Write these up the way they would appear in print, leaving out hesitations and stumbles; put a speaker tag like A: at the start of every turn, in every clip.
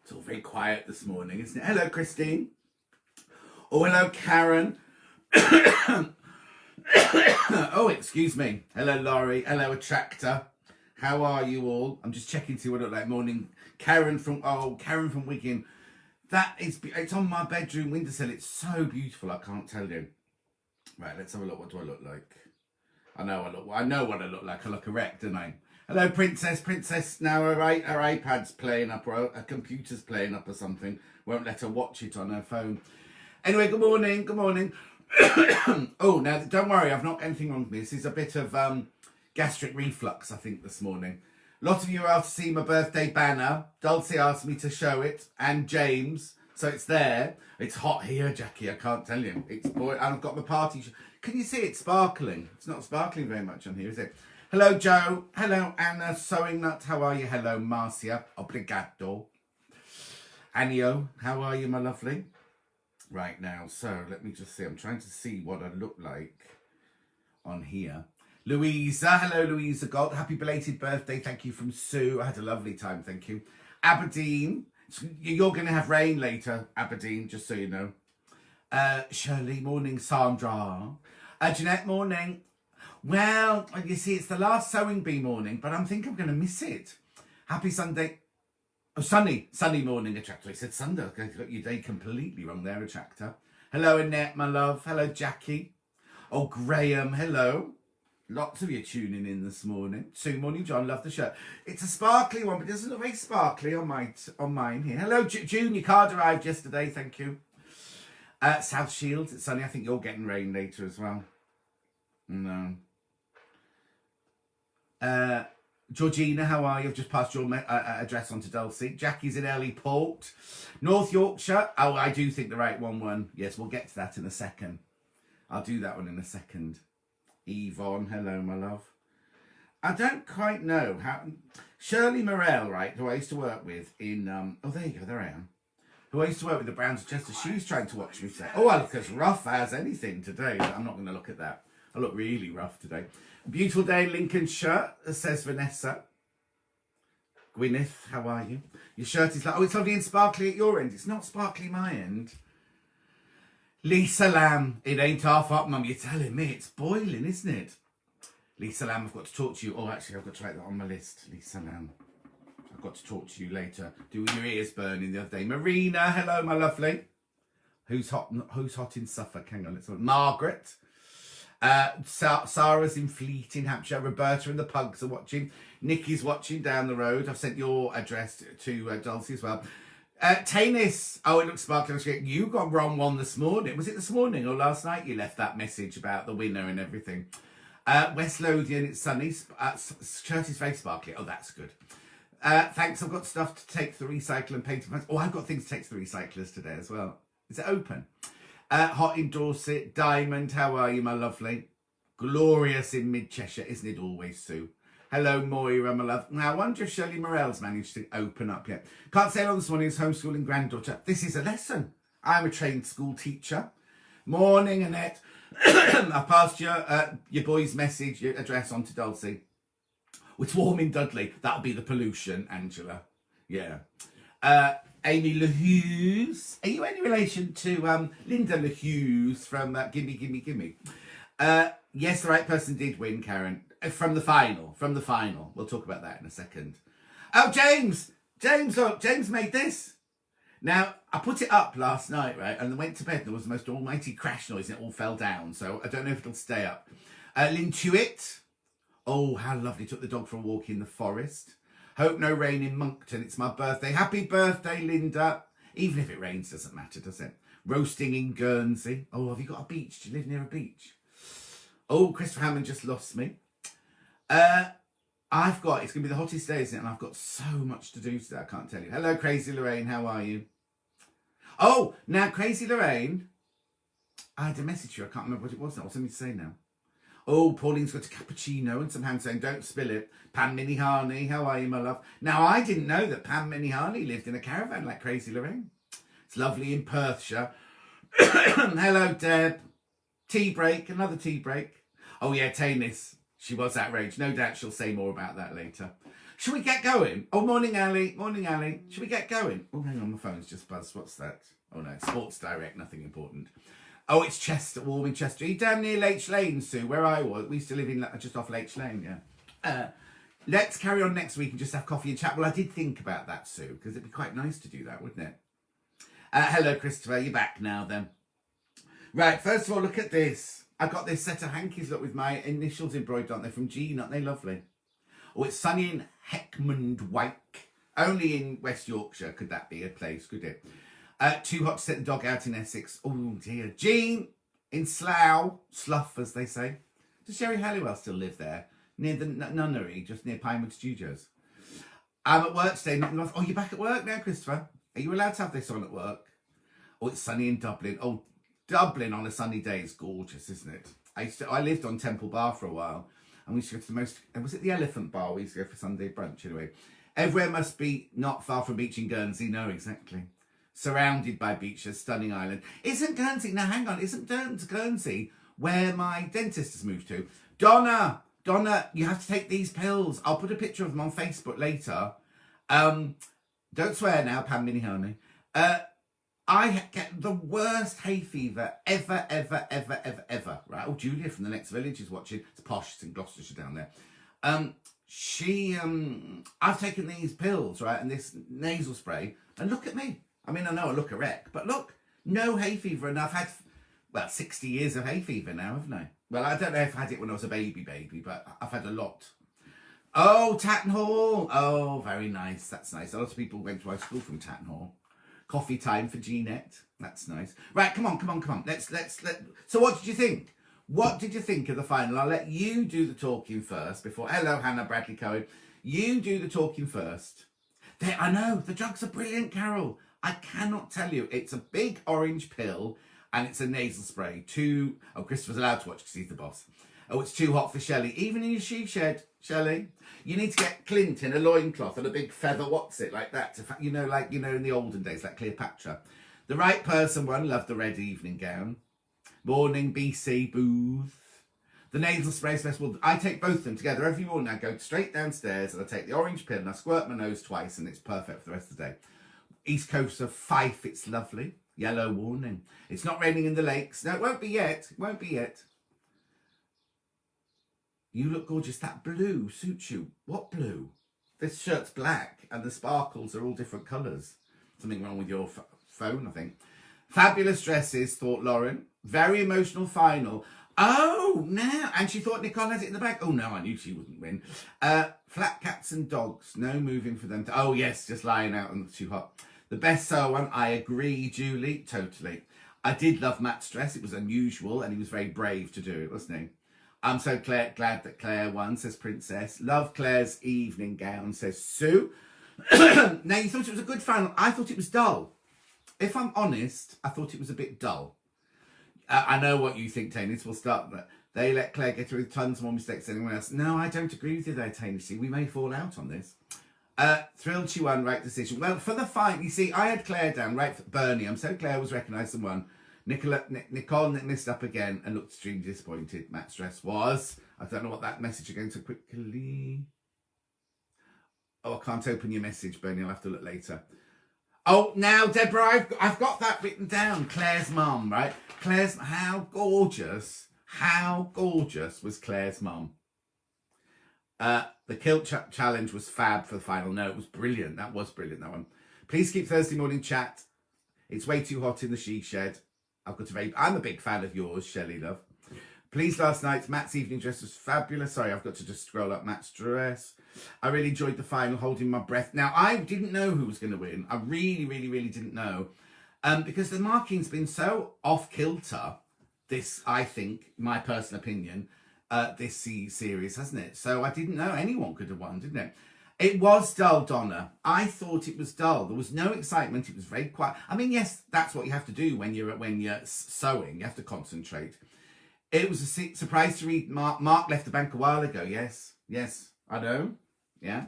A: It's all very quiet this morning, isn't it? Hello, Christine. Oh, hello, Karen. Oh, excuse me. Hello, Laurie. Hello, Attractor. How are you all? I'm just checking to see what it looks like. Morning. Karen from Wigan. It's on my bedroom windowsill. It's so beautiful. I can't tell you. Right, let's have a look. What do I look like? I know what I look like. I look erect, don't I? Hello, Princess. Now her iPad's playing up, or her computer's playing up or something. Won't let her watch it on her phone. Anyway, good morning. Oh, now don't worry, I've not got anything wrong with me. This is a bit of gastric reflux, I think, this morning. A lot of you are asked to see my birthday banner. Dulcie asked me to show it, and James, so it's there. It's hot here, Jackie, I can't tell you. It's boy, I've got my party. Can you see it sparkling? It's not sparkling very much on here, is it? Hello, Joe. Hello, Anna. Sewing Nut. How are you? Hello, Marcia. Obrigado. Anio, how are you, my lovely? Right now, so let me just see. I'm trying to see what I look like on here. Louisa. Hello, Louisa Gold. Happy belated birthday. Thank you from Sue. I had a lovely time. Thank you. Aberdeen. You're going to have rain later, Aberdeen, just so you know. Shirley. Morning, Sandra. Jeanette. Morning. Well, you see, it's the last sewing bee morning, but I think I'm going to miss it. Happy Sunday. Oh, sunny morning, Attractor. I said Sunday. I got your day completely wrong there, Attractor. Hello, Annette, my love. Hello, Jackie. Oh, Graham, hello. Lots of you tuning in this morning. Sue, morning, John. Love the shirt. It's a sparkly one, but it doesn't look very sparkly on mine here. Hello, June. Your card arrived yesterday. Thank you. South Shields. It's sunny. I think you're getting rain later as well. No. Georgina, how are you? I've just passed your address on to Dulcie. Jackie's in Early Port. North Yorkshire. Oh, I do think the right one won. Yes, we'll get to that in a second. I'll do that one in a second. Yvonne, hello, my love. I don't quite know how... Shirley Morell, right, who I used to work with in... oh, there you go, there I am. Who I used to work with the Browns of Chester. She's trying to watch me say, oh, I look as rough as anything today. I'm not going to look at that. I look really rough today. Beautiful day in Lincolnshire, says Vanessa. Gwyneth, how are you? Your shirt is like, oh, it's lovely and sparkly at your end. It's not sparkly my end. Lisa Lamb, it ain't half up, Mum. You're telling me it's boiling, isn't it? Lisa Lamb, I've got to talk to you. Oh, actually, I've got to write that on my list. Lisa Lamb, I've got to talk to you later. Doing your ears burning the other day. Marina, hello, my lovely. Who's hot in Suffolk? Hang on, let's look. Margaret. Sarah's in Fleet in Hampshire. Roberta and the pugs are watching. Nikki's watching down the road. I've sent your address to Dulcie as well. Tanis, oh, it looks sparkly. You got wrong one this morning. Was it this morning or last night you left that message about the winner and everything? West Lothian, it's sunny. Shirt is very sparkly. Oh, that's good. Thanks, I've got stuff to take to the recycle and paint. Oh, I've got things to take to the recyclers today as well. Is it open? Hot in Dorset. Diamond, how are you, my lovely? Glorious in Mid-Cheshire, isn't it always, Sue? Hello, Moira, my love. Now, I wonder if Shirley Morell's managed to open up yet. Can't say on this morning's homeschooling granddaughter. This is a lesson. I'm a trained school teacher. Morning, Annette. I passed your boy's message, your address on to Dulcie. It's warm in Dudley. That'll be the pollution, Angela. Yeah. Amy LaHughes. Are you any relation to Linda LaHughes from Gimme? Yes, the right person did win, Karen. From the final. We'll talk about that in a second. Oh, James, look, James made this. Now, I put it up last night, right, and I went to bed. There was the most almighty crash noise, and it all fell down. So I don't know if it'll stay up. Lintuit. Oh, how lovely. Took the dog for a walk in the forest. Hope no rain in Moncton. It's my birthday. Happy birthday, Linda. Even if it rains, doesn't matter, does it? Roasting in Guernsey. Oh, have you got a beach? Do you live near a beach? Oh, Christopher Hammond just lost me. It's going to be the hottest day, isn't it? And I've got so much to do today, I can't tell you. Hello, Crazy Lorraine. How are you? Oh, now, Crazy Lorraine, I had a message to you. I can't remember what it was now. What's something to say now? Oh, Pauline's got a cappuccino and some hands saying, don't spill it. Pam Minihani, how are you, my love? Now, I didn't know that Pam Minihani lived in a caravan like Crazy Lorraine. It's lovely in Perthshire. Hello, Deb. Tea break, another tea break. Oh, yeah, Tanis. She was outraged. No doubt she'll say more about that later. Should we get going? Oh, morning, Ali. Morning, Ali. Should we get going? Oh, hang on, my phone's just buzzed. What's that? Oh, no, Sports Direct, nothing important. Oh, it's Chester, Warming Chester. Are you down near Leitch Lane, Sue, where I was? We used to live in just off Leitch Lane, yeah. Let's carry on next week and just have coffee and chat. Well, I did think about that, Sue, because it'd be quite nice to do that, wouldn't it? Hello, Christopher. You're back now, then. Right, first of all, look at this. I got this set of hankies, look, with my initials embroidered, aren't they, from Jean, aren't they lovely? Oh, it's sunny in Heckmond Wake. Only in West Yorkshire could that be a place, could it? Too hot to set the dog out in Essex. Oh, dear. Jean in Slough, as they say. Does Sherry Halliwell still live there? Near the nunnery, just near Pinewood Studios. I'm at work today. Oh, you're back at work now, Christopher? Are you allowed to have this on at work? Oh, it's sunny in Dublin. Oh, Dublin on a sunny day is gorgeous, isn't it? I lived on Temple Bar for a while, and we used to go to the most... Was it the Elephant Bar? We used to go for Sunday brunch, anyway. Everywhere must be not far from beach in Guernsey. No, exactly. Surrounded by beaches, stunning island. Isn't Guernsey... Now, hang on. Isn't Guernsey where my dentist has moved to? Donna, you have to take these pills. I'll put a picture of them on Facebook later. Don't swear now, Pam Minihani. I get the worst hay fever ever. Right? Oh, Julia from the next village is watching. It's posh. It's in Gloucestershire down there. I've taken these pills, right, and this nasal spray, and look at me. I mean, I know I look a wreck, but look, no hay fever, and I've had, well, 60 years of hay fever now, haven't I? Well, I don't know if I had it when I was a baby, but I've had a lot. Oh, Tatton Hall. Oh, very nice. That's nice. A lot of people went to our school from Tatton Hall. Coffee time for Jeanette. That's nice. Right, come on. Let's. So what did you think? What did you think of the final? I'll let you do the talking first before... Hello, Hannah Bradley Cohen. You do the talking first. There, I know, the drugs are brilliant, Carol. I cannot tell you. It's a big orange pill and it's a nasal spray. Oh, Christopher's allowed to watch because he's the boss. Oh, it's too hot for Shelley. Even in your she shed, Shelley. You need to get Clint in a loincloth and a big feather like that. Like in the olden days, like Cleopatra. The right person one loved the red evening gown. Morning, BC, Booth. The nasal spray special. I take both of them together every morning. I go straight downstairs and I take the orange pill and I squirt my nose twice and it's perfect for the rest of the day. East coast of Fife, it's lovely. Yellow warning. It's not raining in the lakes. No, it won't be yet. It won't be yet. You look gorgeous. That blue suits you. What blue? This shirt's black and the sparkles are all different colours. Something wrong with your phone, I think. Fabulous dresses, thought Lauren. Very emotional final. Oh, now. And she thought Nicole had it in the bag. Oh, no, I knew she wouldn't win. Flat cats and dogs. No moving for them. Oh, yes, just lying out and too hot. The best sewer one. I agree, Julie. Totally. I did love Matt's dress. It was unusual and he was very brave to do it, wasn't he? I'm so glad that Claire won, says Princess. Love Claire's evening gown, says Sue. Now, you thought it was a good final. I thought it was dull. If I'm honest, I thought it was a bit dull. I know what you think, Tanis. We'll start that. They let Claire get away with tons more mistakes than anyone else. No, I don't agree with you there, Tanis. We may fall out on this. Thrilled she won, right decision. Well, for the fight, you see, I had Claire down, right for Bernie. I'm so Claire was recognised and won. Nicole missed up again and looked extremely disappointed. Matt's dress was... I don't know what that message again so quickly... Oh, I can't open your message, Bernie. I'll have to look later. Oh, now, Deborah, I've got that written down. Claire's mum, right? How gorgeous was Claire's mum? The kilt challenge was fab for the final. No, it was brilliant. That was brilliant, that one. Please keep Thursday morning chat. It's way too hot in the she shed. I'm a big fan of yours, Shelley, love. Please, last night, Matt's evening dress was fabulous. Sorry, I've got to just scroll up Matt's dress. I really enjoyed the final, holding my breath. Now, I didn't know who was going to win. I really didn't know. Because the marking's been so off-kilter, this, I think, my personal opinion, this series, hasn't it? So I didn't know anyone could have won, didn't it? It was dull, Donna. I thought it was dull. There was no excitement. It was very quiet. I mean, yes, that's what you have to do when you're sewing. You have to concentrate. It was a surprise to read Mark left the bank a while ago. Yes, I know. Yeah.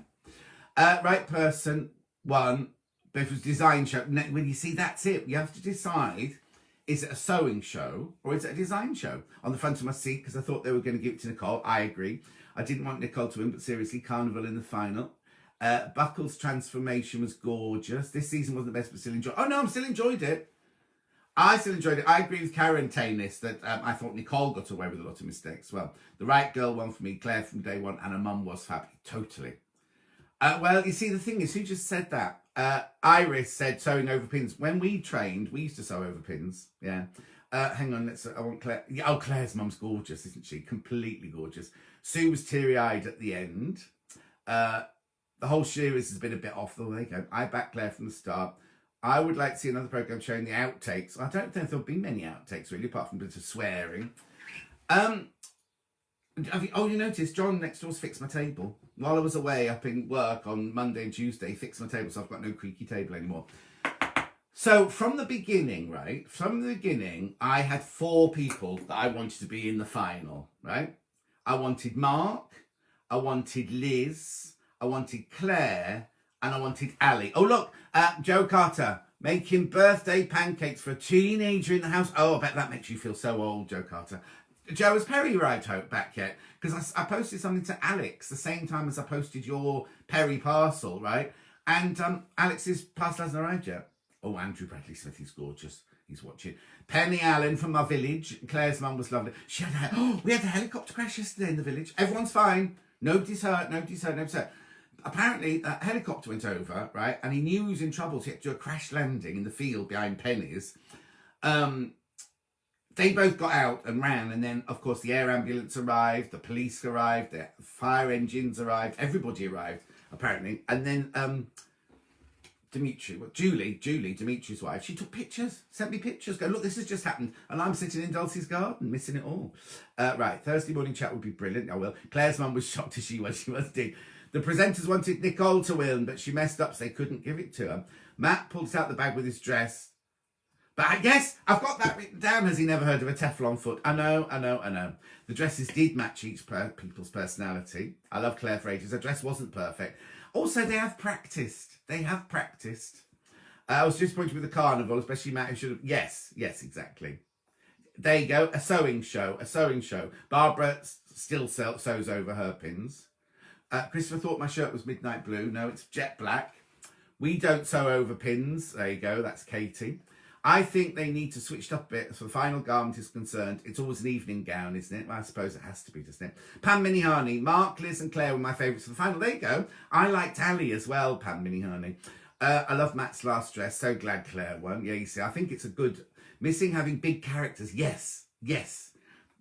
A: Right person won. But it was design show. When you see, that's it. You have to decide, is it a sewing show or is it a design show? On the front of my seat, because I thought they were going to give it to Nicole. I agree. I didn't want Nicole to win, but seriously, Carnival in the final. Buckle's transformation was gorgeous. This season wasn't the best, but still enjoyed. Oh no, I still enjoyed it. I still enjoyed it. I agree with Karen Tanis that I thought Nicole got away with a lot of mistakes. Well, the right girl won for me, Claire from day one, and her mum was fab. Totally. Well, you see, the thing is, who just said that? Iris said sewing over pins. When we trained, we used to sew over pins. Yeah. Hang on, I want Claire. Yeah, oh, Claire's mum's gorgeous, isn't she? Completely gorgeous. Sue was teary-eyed at the end. The whole series has been a bit off. There you go. I backed Claire from the start. I would like to see another programme showing the outtakes. I don't think there'll be many outtakes, really, apart from a bit of swearing. You noticed John next door's fixed my table. While I was away up in work on Monday and Tuesday, he fixed my table, so I've got no creaky table anymore. So from the beginning, right? From the beginning, I had 4 people that I wanted to be in the final, right? I wanted Mark, I wanted Liz, I wanted Claire, and I wanted Ali. Oh, look, Joe Carter, making birthday pancakes for a teenager in the house. Oh, I bet that makes you feel so old, Joe Carter. Joe, has Perry arrived back yet? Because I posted something to Alex the same time as I posted your Perry parcel, right? And Alex's parcel hasn't arrived yet. Oh, Andrew Bradley Smith is gorgeous. He's watching. Penny Allen from our village. Claire's mum was lovely. We had a helicopter crash yesterday in the village. Everyone's fine. Nobody's hurt. Nobody's hurt. Apparently, a helicopter went over, right? And he knew he was in trouble, so he had to do a crash landing in the field behind Penny's. They both got out and ran, and then, of course, the air ambulance arrived, the police arrived, the fire engines arrived, everybody arrived, apparently. And then Julie, Dimitri's wife, she took pictures, sent me pictures, go, look, this has just happened, and I'm sitting in Dulcie's garden, missing it all. Right, Thursday morning chat would be brilliant, I will. Claire's mum was shocked as she was indeed. The presenters wanted Nicole to win, but she messed up, so they couldn't give it to her. Matt pulled it out the bag with his dress. But I guess I've got that written down. Has he never heard of a Teflon foot? I know. The dresses did match each people's personality. I love Claire for ages. Her dress wasn't perfect. Also, they have practiced. I was disappointed with the carnival, especially Matt, who should have... Yes, exactly. There you go. A sewing show. Barbara still sews over her pins. Christopher thought my shirt was midnight blue. No, it's jet black. We don't sew over pins. There you go. That's Katie. I think they need to switch it up a bit as the final garment is concerned. It's always an evening gown, isn't it? Well, I suppose it has to be, doesn't it? Pam Minihani, Mark, Liz and Claire were my favourites for the final. There you go. I liked Ali as well, Pam Minihani. I love Matt's last dress. So glad Claire won. Yeah, you see, I think it's a good... Missing having big characters. Yes.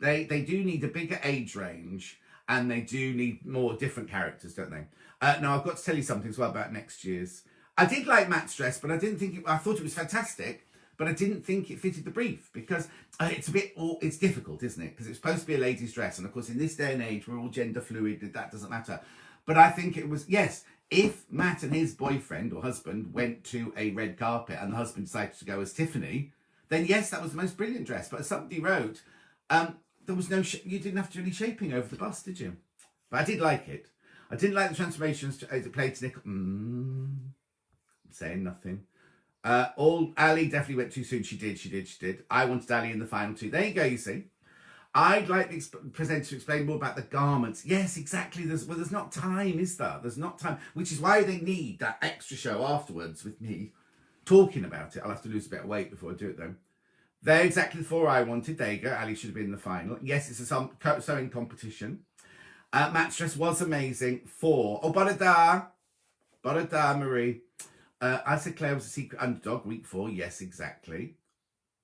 A: They do need a bigger age range, and they do need more different characters, don't they? Now, I've got to tell you something as well about next year's. I did like Matt's dress, but I didn't think I thought it was fantastic. But I didn't think it fitted the brief because it's difficult, isn't it? Because it's supposed to be a lady's dress. And of course, in this day and age, we're all gender fluid, that doesn't matter. But I think it was, yes, if Matt and his boyfriend or husband went to a red carpet and the husband decided to go as Tiffany, then yes, that was the most brilliant dress. But as somebody wrote, there was no, you didn't have to do any shaping over the bust, did you? But I did like it. I didn't like the transformations to play to Nick. I'm saying nothing. Ali definitely went too soon. She did. I wanted Ali in the final 2. There you go, you see. I'd like the presenter to explain more about the garments. Yes, exactly. There's not time, is there? There's not time, which is why they need that extra show afterwards with me talking about it. I'll have to lose a bit of weight before I do it, though. They're exactly the 4 I wanted. There you go. Ali should have been in the final. Yes, it's a sewing competition. Matt's dress was amazing. 4. Oh, Barada, Marie. I said Claire was a secret underdog, week 4. Yes, exactly.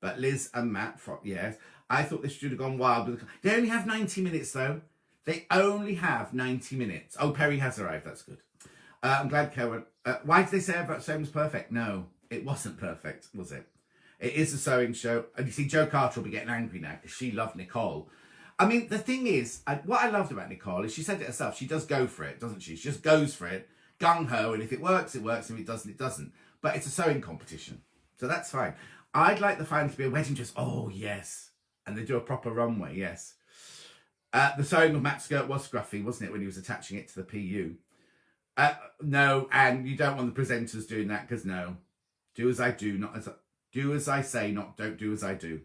A: But Liz and Matt, yes. I thought this should have gone wild. They only have 90 minutes, though. They only have 90 minutes. Oh, Perry has arrived. That's good. I'm glad Karen... why did they say about sewing was perfect? No, it wasn't perfect, was it? It is a sewing show. And you see, Joe Carter will be getting angry now because she loved Nicole. I mean, the thing is, what I loved about Nicole is she said it herself. She does go for it, doesn't she? She just goes for it. Gung-ho, and if it works, it works, and if it doesn't, it doesn't. But it's a sewing competition, so that's fine. I'd like the final to be a wedding dress. Oh, yes. And they do a proper runway, yes. The sewing of Matt's skirt was scruffy, wasn't it, when he was attaching it to the PU? No, and you don't want the presenters doing that, because no. Do as I do, not as I... Do as I say, not don't do as I do.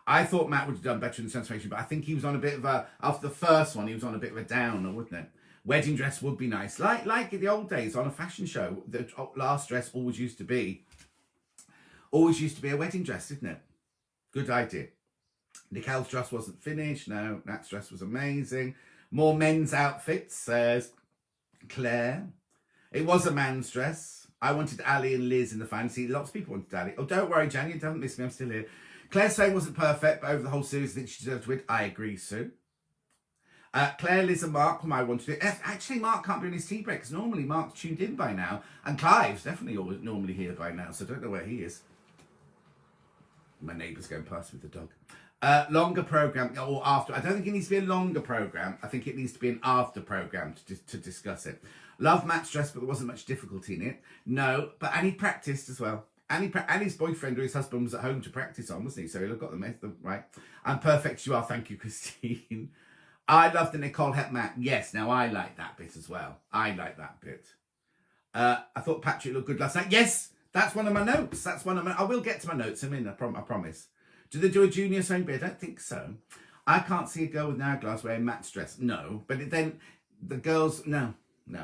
A: I thought Matt would have done better in the transformation, but I think he was on a bit of a... After the first one, he was on a bit of a downer, wouldn't it? Wedding dress would be nice. Like in the old days on a fashion show, the last dress always used to be a wedding dress, didn't it? Good idea. Nikel's dress wasn't finished. No, Nat's dress was amazing. More men's outfits, says Claire. It was a man's dress. I wanted Ali and Liz in the fantasy. Lots of people wanted Ali. Oh, don't worry, Jan, you haven't missed me. I'm still here. Claire saying wasn't perfect, but over the whole series, I think she deserved to win. I agree, Sue. Claire, Liz and Mark from I wanted it. Actually, Mark can't be on his tea break because normally Mark's tuned in by now. And Clive's definitely always normally here by now, so I don't know where he is. My neighbour's going past with the dog. Longer programme, or after. I don't think it needs to be a longer programme. I think it needs to be an after programme to discuss it. Love Matt's dress, but there wasn't much difficulty in it. No, but Annie practised as well. Annie's boyfriend or his husband was at home to practice on, wasn't he? So he'll got the method right. And perfect you are. Thank you, Christine. I love the Nicole Het Matt. Yes, now I like that bit as well. I like that bit. I thought Patrick looked good last night. Yes, that's one of my notes. I will get to my notes in a minute, I promise. Do they do a junior sewing bee? I don't think so. I can't see a girl with an hourglass wearing Matt's dress. No, but then the girls, no, it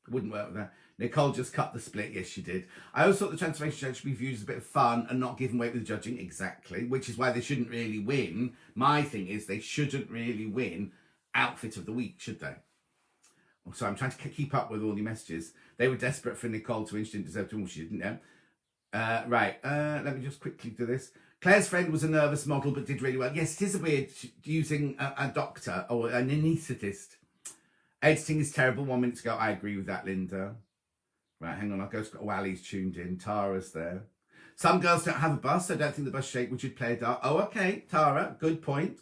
A: wouldn't work with that. Nicole just cut the split. Yes, she did. I also thought the transformation show should be viewed as a bit of fun and not given weight with the judging. Exactly, which is why they shouldn't really win. My thing is they shouldn't really win outfit of the week, should they? So I'm trying to keep up with all the messages. They were desperate for Nicole to win. She didn't deserve to win. She didn't know. Right, let me just quickly do this. Claire's friend was a nervous model but did really well. Yes, it is a weird using a doctor or an anaesthetist. Editing is terrible. 1 minute ago, I agree with that, Linda. Right, hang on, I'll go. Wally's tuned in. Tara's there. Some girls don't have a bust, so I don't think the bust shape would play a dart. Oh, okay, Tara, good point.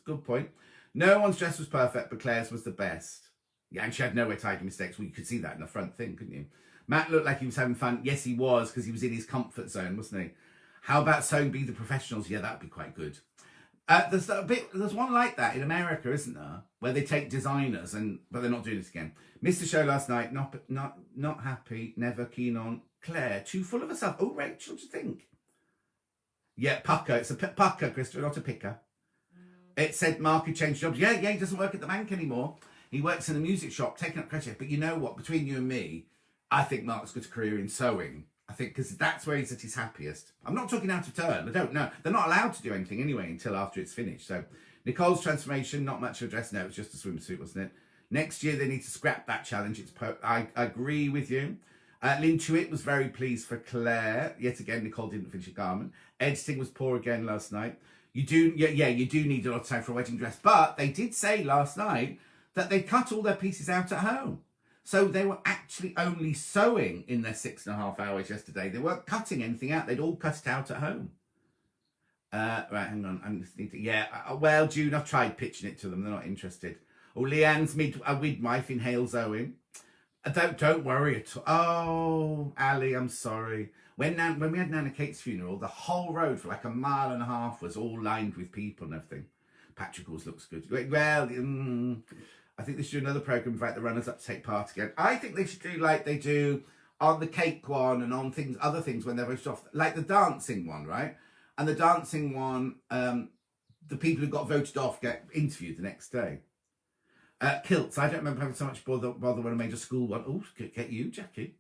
A: No one's dress was perfect, but Claire's was the best. Yeah, and she had nowhere to hide mistakes. Well, you could see that in the front thing, couldn't you? Matt looked like he was having fun. Yes, he was, because he was in his comfort zone, wasn't he? How about sewing bee the professionals? Yeah, that'd be quite good. There's one like that in America, isn't there? Where they take designers, but they're not doing this again. Missed the show last night. Not happy. Never keen on Claire. Too full of herself. Oh, Rachel, what do you think? Yeah, pucker. It's a pucker, Christopher, not a picker. It said Mark had changed jobs. Yeah, he doesn't work at the bank anymore. He works in a music shop, taking up credit. But you know what? Between you and me, I think Mark's got a career in sewing. I think because that's where he's at his happiest. I'm not talking out of turn. I don't know. They're not allowed to do anything anyway until after it's finished. So Nicole's transformation, not much of a dress. No, it was just a swimsuit, wasn't it? Next year, they need to scrap that challenge. I agree with you. Lynn Tuitt was very pleased for Claire. Yet again, Nicole didn't finish a garment. Editing was poor again last night. You do need a lot of time for a wedding dress. But they did say last night that they cut all their pieces out at home. So they were actually only sewing in their 6.5 hours yesterday. They weren't cutting anything out. They'd all cut it out at home. Right, hang on. I just need to, well, June, I've tried pitching it to them. They're not interested. Oh, Leanne's midwife in Hales Owen. Don't worry at all. Oh, Ali, I'm sorry. When we had Nana Kate's funeral, the whole road for like 1.5 miles was all lined with people and everything. Patrick always looks good. Well, I think they should do another programme, invite the runners up to take part again. I think they should do like they do on the cake one and on other things when they're voted off, like the dancing one, right? And the dancing one, the people who got voted off get interviewed the next day. Kilts, I don't remember having so much bother when I made a school one. Oh, get you, Jackie.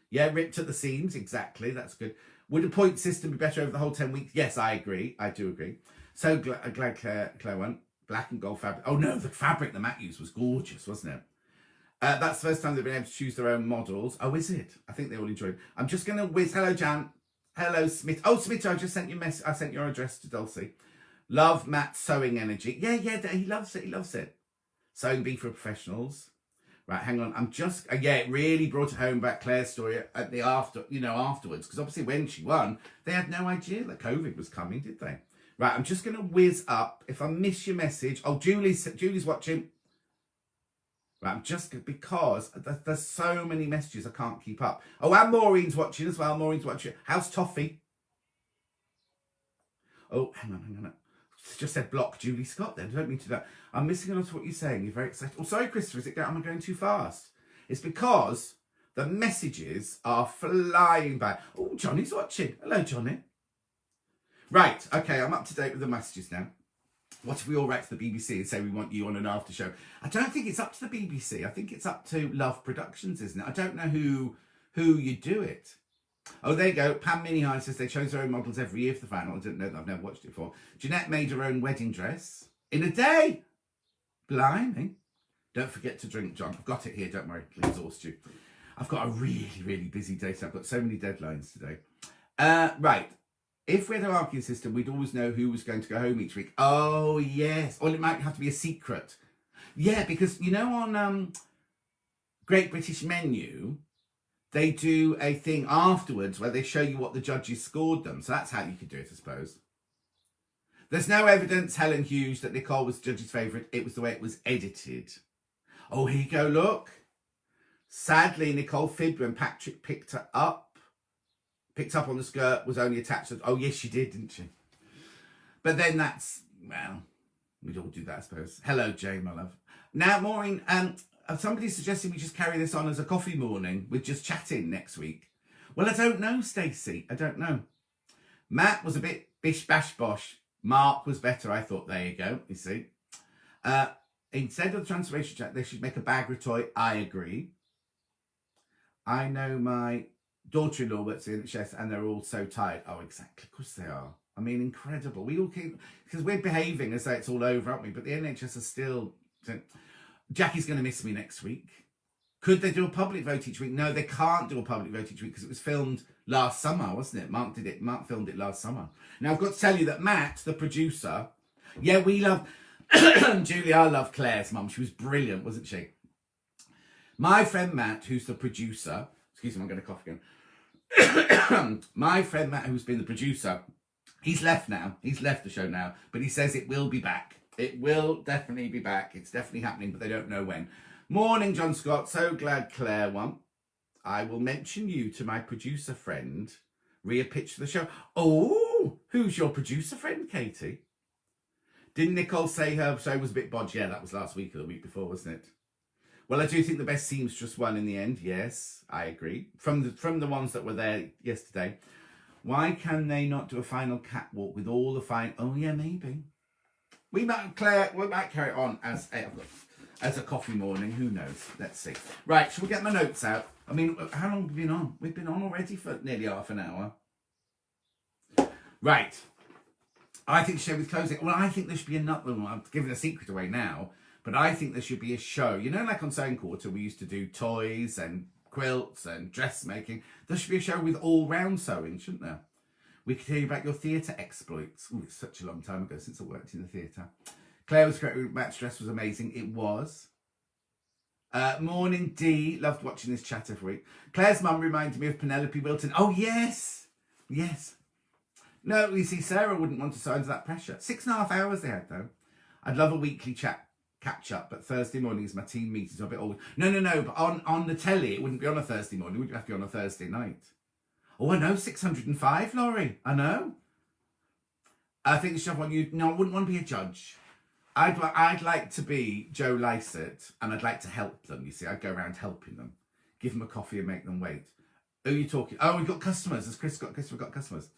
A: Yeah, ripped at the seams, exactly, that's good. Would a point system be better over the whole 10 weeks? Yes, I agree, I do agree. So glad Claire went. Black and gold fabric. Oh no, the fabric that Matt used was gorgeous, wasn't it? That's the first time they've been able to choose their own models. Oh, is it? I think they all enjoyed it. I'm just going to whiz. Hello, Jan. Hello, Smith. Oh, Smith, I just sent you I sent your address to Dulcie. Love Matt's sewing energy. Yeah, he loves it. Sewing bee for professionals. Right, hang on. I'm just, it really brought it home about Claire's story at the afterwards. Because obviously when she won, they had no idea that COVID was coming, did they? Right, I'm just going to whiz up. If I miss your message, oh, Julie's watching. Right, I'm just, because there's so many messages I can't keep up. Oh, and Maureen's watching as well. Maureen's watching. How's Toffee? Oh, hang on. Just said block Julie Scott then. I don't mean to do that. I'm missing a lot of what you're saying. You're very excited. Oh, sorry, Christopher. Am I going too fast? It's because the messages are flying by. Oh, Johnny's watching. Hello, Johnny. Right. Okay, I'm up to date with the messages now. What if we all write to the BBC and say we want you on an after show? I don't think it's up to the BBC. I think it's up to Love Productions, isn't it? I don't know who you do it. Oh, there you go. Pam Minihigh says they chose their own models every year for the final. I didn't know that. I've never watched it before. Jeanette made her own wedding dress in a day. Blimey. Don't forget to drink, John. I've got it here. Don't worry. It'll exhaust you. I've got a really, really busy day, so I've got so many deadlines today. Right. If we had a marking system, we'd always know who was going to go home each week. Oh, yes. Or it might have to be a secret. Yeah, because, you know, on Great British Menu, they do a thing afterwards where they show you what the judges scored them. So that's how you could do it, I suppose. There's no evidence, Helen Hughes, that Nicole was the judge's favourite. It was the way it was edited. Oh, here you go, look. Sadly, Nicole fibbed when Patrick picked up on the skirt, was only attached to... Oh, yes, she did, didn't she? But then that's... Well, we'd all do that, I suppose. Hello, Jane, my love. Now, Maureen, somebody's suggesting we just carry this on as a coffee morning with just chatting next week. Well, I don't know, Stacey. I don't know. Matt was a bit bish, bash, bosh. Mark was better, I thought. There you go, you see. Instead of the transformation chat, they should make a bag toy. I agree. I know my daughter-in-law works in the NHS and they're all so tired. Oh, exactly. Of course they are. I mean, incredible. We all keep... Because we're behaving as though it's all over, aren't we? But the NHS are still... Jackie's going to miss me next week. Could they do a public vote each week? No, they can't do a public vote each week because it was filmed last summer, wasn't it? Mark filmed it last summer. Now, I've got to tell you that Matt, the producer... Yeah, we love... Julie, I love Claire's mum. She was brilliant, wasn't she? My friend Matt, who's the producer... Excuse me, I'm going to cough again. My friend Matt, who's been the producer, he's left now. He's left the show now. But he says it will be back. It will definitely be back. It's definitely happening, but they don't know when. Morning, John Scott. So glad Claire won. I will mention you to my producer friend. Rhea pitched the show. Oh, who's your producer friend, Katie? Didn't Nicole say her show was a bit bodgy? Yeah, that was last week or the week before, wasn't it? Well, I do think the best seamstress won in the end. Yes, I agree. From the ones that were there yesterday. Why can they not do a final catwalk with all the fine... Oh, yeah, maybe. We might carry it on as a coffee morning. Who knows? Let's see. Right, shall we get my notes out? I mean, how long have we been on? We've been on already for nearly half an hour. Right. I think the show is closing. Well, I think there should be another one. I'm giving a secret away now. But I think there should be a show. You know, like on Sewing Quarter, we used to do toys and quilts and dressmaking. There should be a show with all-round sewing, shouldn't there? We could hear you about your theatre exploits. Oh, it's such a long time ago since I worked in the theatre. Claire was great. Matt's dress was amazing. It was. Morning, Dee. Loved watching this chat every week. Claire's mum reminded me of Penelope Wilton. Oh, yes. Yes. No, you see, Sarah wouldn't want to sew under that pressure. 6.5 hours they had, though. I'd love a weekly catch up, but Thursday morning is my team meeting, so a bit old. No, but on the telly, it wouldn't be on a Thursday morning. It would have to be on a Thursday night. Oh, I know, 605, Laurie. I know. I think it's on you. No, I wouldn't want to be a judge. I'd like to be Joe Lycett, and I'd like to help them, you see. I'd go around helping them. Give them a coffee and make them wait. Who are you talking? Oh, we've got customers. Has Christopher got customers?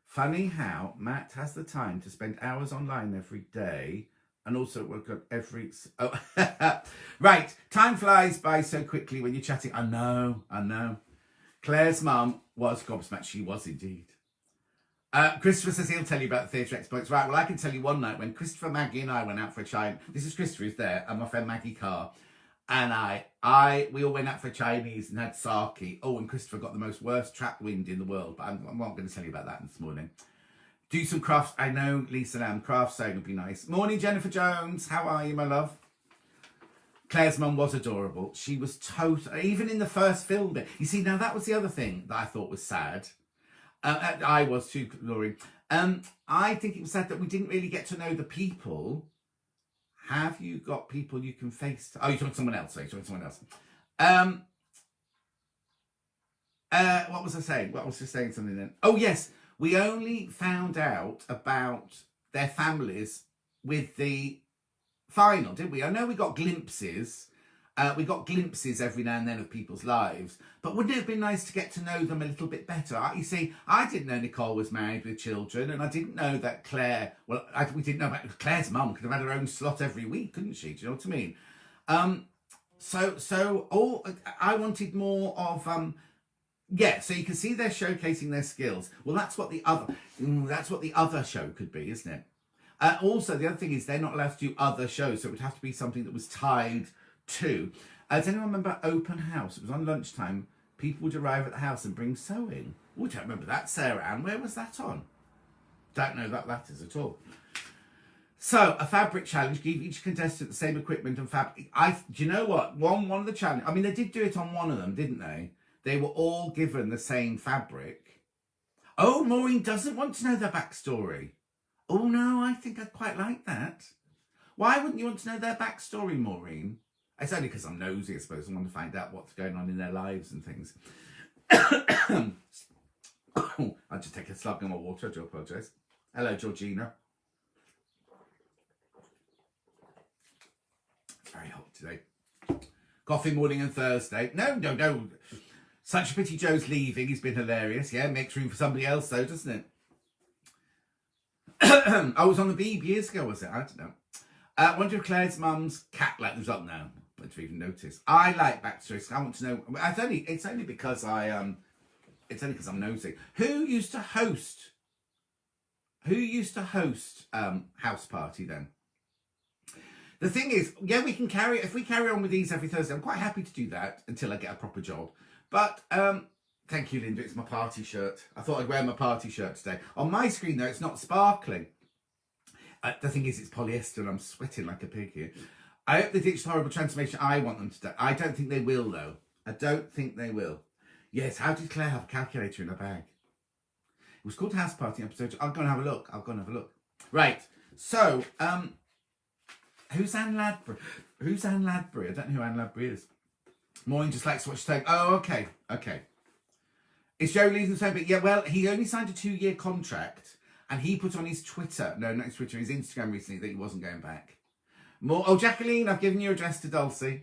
A: Funny how Matt has the time to spend hours online every day and also work on every... Oh, right. Time flies by so quickly when you're chatting. I know. Claire's mum was gobsmacked. She was indeed. Christopher says he'll tell you about the theatre exploits. Right, well, I can tell you one night when Christopher, Maggie and I went out for a chai. This is Christopher who's there and my friend Maggie Carr. And we all went out for Chinese and had sake. Oh, and Christopher got the most worst trap wind in the world. But I'm not going to tell you about that this morning. Do some crafts. I know, Lisa Lamb. Craft sewing would be nice. Morning, Jennifer Jones. How are you, my love? Claire's mum was adorable. She was total. Even in the first film bit. You see, now that was the other thing that I thought was sad. I was too, Laurie. I think it was sad that we didn't really get to know the people. Have you got people you can face? Oh, you're talking to someone else. Sorry, you're talking to someone else. What was I saying? What was I saying something then? Oh, yes. We only found out about their families with the final, didn't we? I know we got glimpses. We got glimpses every now and then of people's lives, but wouldn't it have been nice to get to know them a little bit better? You see, I didn't know Nicole was married with children, and I didn't know that Claire, we didn't know about Claire's mum could have had her own slot every week, couldn't she? Do you know what I mean? I wanted more of, so you can see they're showcasing their skills. Well, that's what the other show could be, isn't it? Also, the other thing is they're not allowed to do other shows, so it would have to be something that was tied to. Does anyone remember Open House? It was on lunchtime. People would arrive at the house and bring sewing. Oh, I don't remember that, Sarah Ann. Where was that on? Don't know what that is at all. So, a fabric challenge. Give each contestant the same equipment and fabric. Do you know what? One of the challenge. I mean, they did do it on one of them, didn't they? They were all given the same fabric. Oh, Maureen doesn't want to know their backstory. Oh no, I think I'd quite like that. Why wouldn't you want to know their backstory, Maureen? It's only because I'm nosy, I suppose. I want to find out what's going on in their lives and things. I'll just take a slug of my water. I do apologise. Hello, Georgina. It's very hot today. Coffee morning and Thursday. No. Such a pity Joe's leaving. He's been hilarious. Yeah, makes room for somebody else though, doesn't it? I was on the Beeb years ago, was it? I don't know. Wonder if Claire's mum's cat was up now. I didn't even notice. I like backstories. I want to know. It's only because I'm nosy. Who used to host House Party then? The thing is, yeah, we can if we carry on with these every Thursday, I'm quite happy to do that until I get a proper job. But thank you, Linda. It's my party shirt. I thought I'd wear my party shirt today. On my screen, though, it's not sparkling. The thing is, it's polyester and I'm sweating like a pig here. I hope they ditch the horrible transformation I want them to do. I don't think they will, though. I don't think they will. Yes, how did Claire have a calculator in her bag? It was called House Party episode. I'll go and have a look. Right. So, who's Anne Ladbury? I don't know who Anne Ladbury is. Maureen just likes what she's saying. Oh, okay. Is Joe leaving the same bit? Yeah, well, he only signed a 2-year contract and he put on his Twitter, no, not his Twitter, his Instagram recently that he wasn't going back. Jacqueline, I've given your address to Dulcie.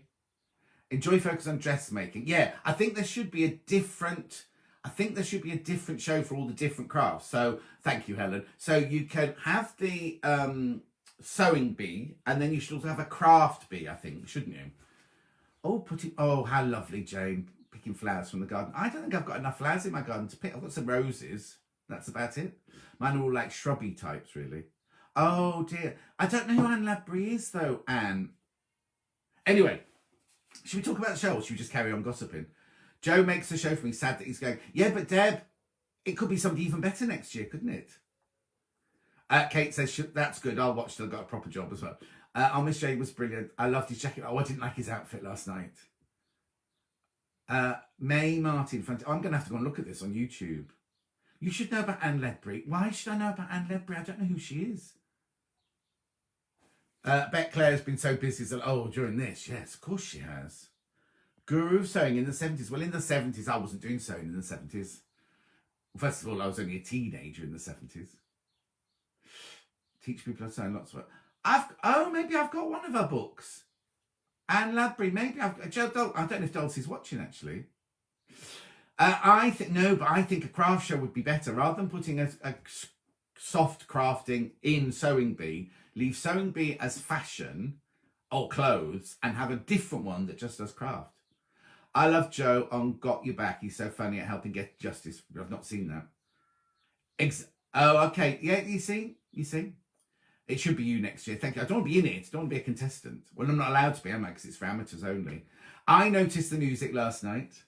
A: Enjoy focus on dressmaking. Yeah, I think there should be a different show for all the different crafts. So, thank you, Helen. So you can have the sewing bee and then you should also have a craft bee, I think, shouldn't you? Oh, how lovely, Jane, picking flowers from the garden. I don't think I've got enough flowers in my garden to pick. I've got some roses. That's about it. Mine are all like shrubby types, really. Oh, dear. I don't know who Anne Ladbury is, though, Anne. Anyway, should we talk about the show or should we just carry on gossiping? Joe makes the show for me. Sad that he's going, yeah, but Deb, it could be something even better next year, couldn't it? Kate says, that's good. I'll watch till I've got a proper job as well. Miss Jane was brilliant. I loved his jacket. Oh, I didn't like his outfit last night. May Martin, I'm going to have to go and look at this on YouTube. You should know about Anne Ledbury. Why should I know about Anne Ledbury? I don't know who she is. Bet Claire's been so busy. During this. Yes, of course she has. Guru of sewing in the 70s. Well, in the 70s, I wasn't doing sewing in the 70s. Well, first of all, I was only a teenager in the 70s. Teach people how to sew lots of work. Maybe I've got one of her books. Anne Ladbury, maybe I don't know if Dulcie's watching, actually. I think a craft show would be better. Rather than putting a soft crafting in Sewing Bee, leave Sewing Bee as fashion or clothes and have a different one that just does craft. I love Joe on Got Your Back. He's so funny at helping get justice. I've not seen that. Okay. Yeah, you see? It should be you next year. Thank you. I don't want to be in it. I don't want to be a contestant. Well, I'm not allowed to be, am I? Because it's for amateurs only. I noticed the music last night.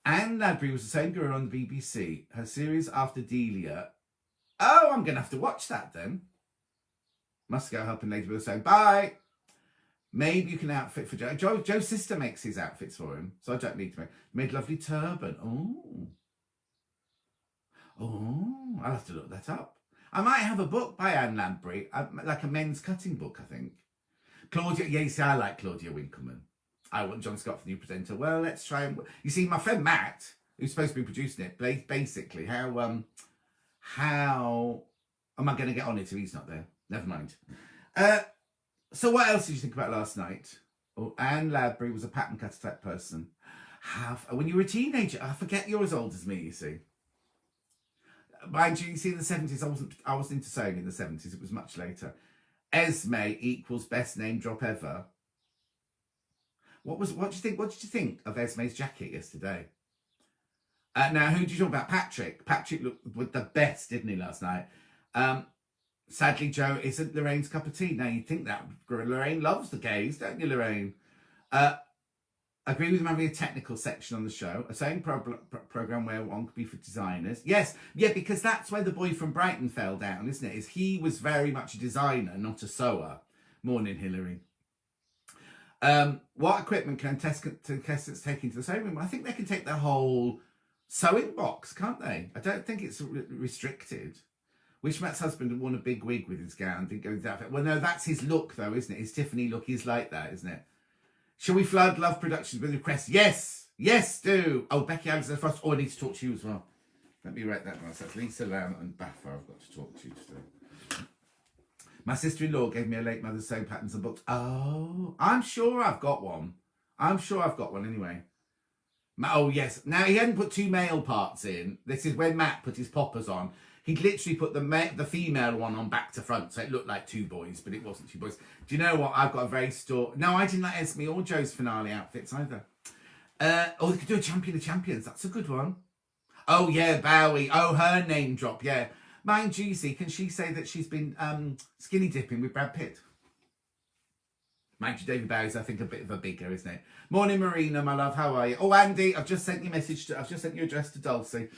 A: Anne Ladbury was the same girl on the BBC. Her series after Delia. Oh, I'm going to have to watch that then. Must go helping Lady Bill saying bye. Maybe you can outfit for Joe. Joe's sister makes his outfits for him, so I don't need to make. Made a lovely turban. Oh, I'll have to look that up. I might have a book by Anne Ladbury, like a men's cutting book, I think. Claudia, yeah, you see, I like Claudia Winkleman. I want John Scott for the new presenter. Well, let's try and... You see, my friend Matt, who's supposed to be producing it, basically, how am I going to get on it if he's not there? Never mind. So what else did you think about last night? Oh, Anne Ladbury was a pattern cutter type person. When you were a teenager, I forget you're as old as me, you see. Mind you, see, in the 70s, I wasn't into sewing in the 70s. It was much later. Esme equals best name drop ever. What did you think of Esme's jacket yesterday? Now, who did you talk about? Patrick. Patrick looked with the best, didn't he, last night? Sadly, Joe isn't Lorraine's cup of tea. Now, you'd think that Lorraine loves the gays, don't you, Lorraine? Agree with him having a technical section on the show. A sewing program where one could be for designers. Yes, yeah, because that's where the boy from Brighton fell down, isn't it? Is he was very much a designer, not a sewer. Morning, Hillary. What equipment can contestants take into the sewing room? I think they can take the whole sewing box, can't they? I don't think it's restricted. Wish Matt's husband had worn a big wig with his gown. Didn't go with that. Well, no, that's his look, though, isn't it? His Tiffany look is like that, isn't it? Shall we flood Love Productions with requests? Yes! Yes, do! Oh, Becky Alexander Frost. Oh, I need to talk to you as well. Let me write that down. So that's Lisa Lamb and Baffa I've got to talk to you today. My sister-in-law gave me a late mother's sewing patterns and books. Oh, I'm sure I've got one. I'm sure I've got one anyway. Oh, yes. Now, he hadn't put two male parts in. This is when Matt put his poppers on. He'd literally put the female one on back to front, so it looked like two boys, but it wasn't two boys. Do you know what? I've got a very No, I didn't like Esme or Joe's finale outfits either. They could do a Champion of Champions. That's a good one. Oh, yeah, Bowie. Oh, her name drop, yeah. Mind you, see, can she say that she's been skinny dipping with Brad Pitt? Mind you, David Bowie's, I think, a bit of a bigger, isn't it? Morning, Marina, my love. How are you? Oh, Andy, I've just sent you a message. I've just sent you address to Dulcie.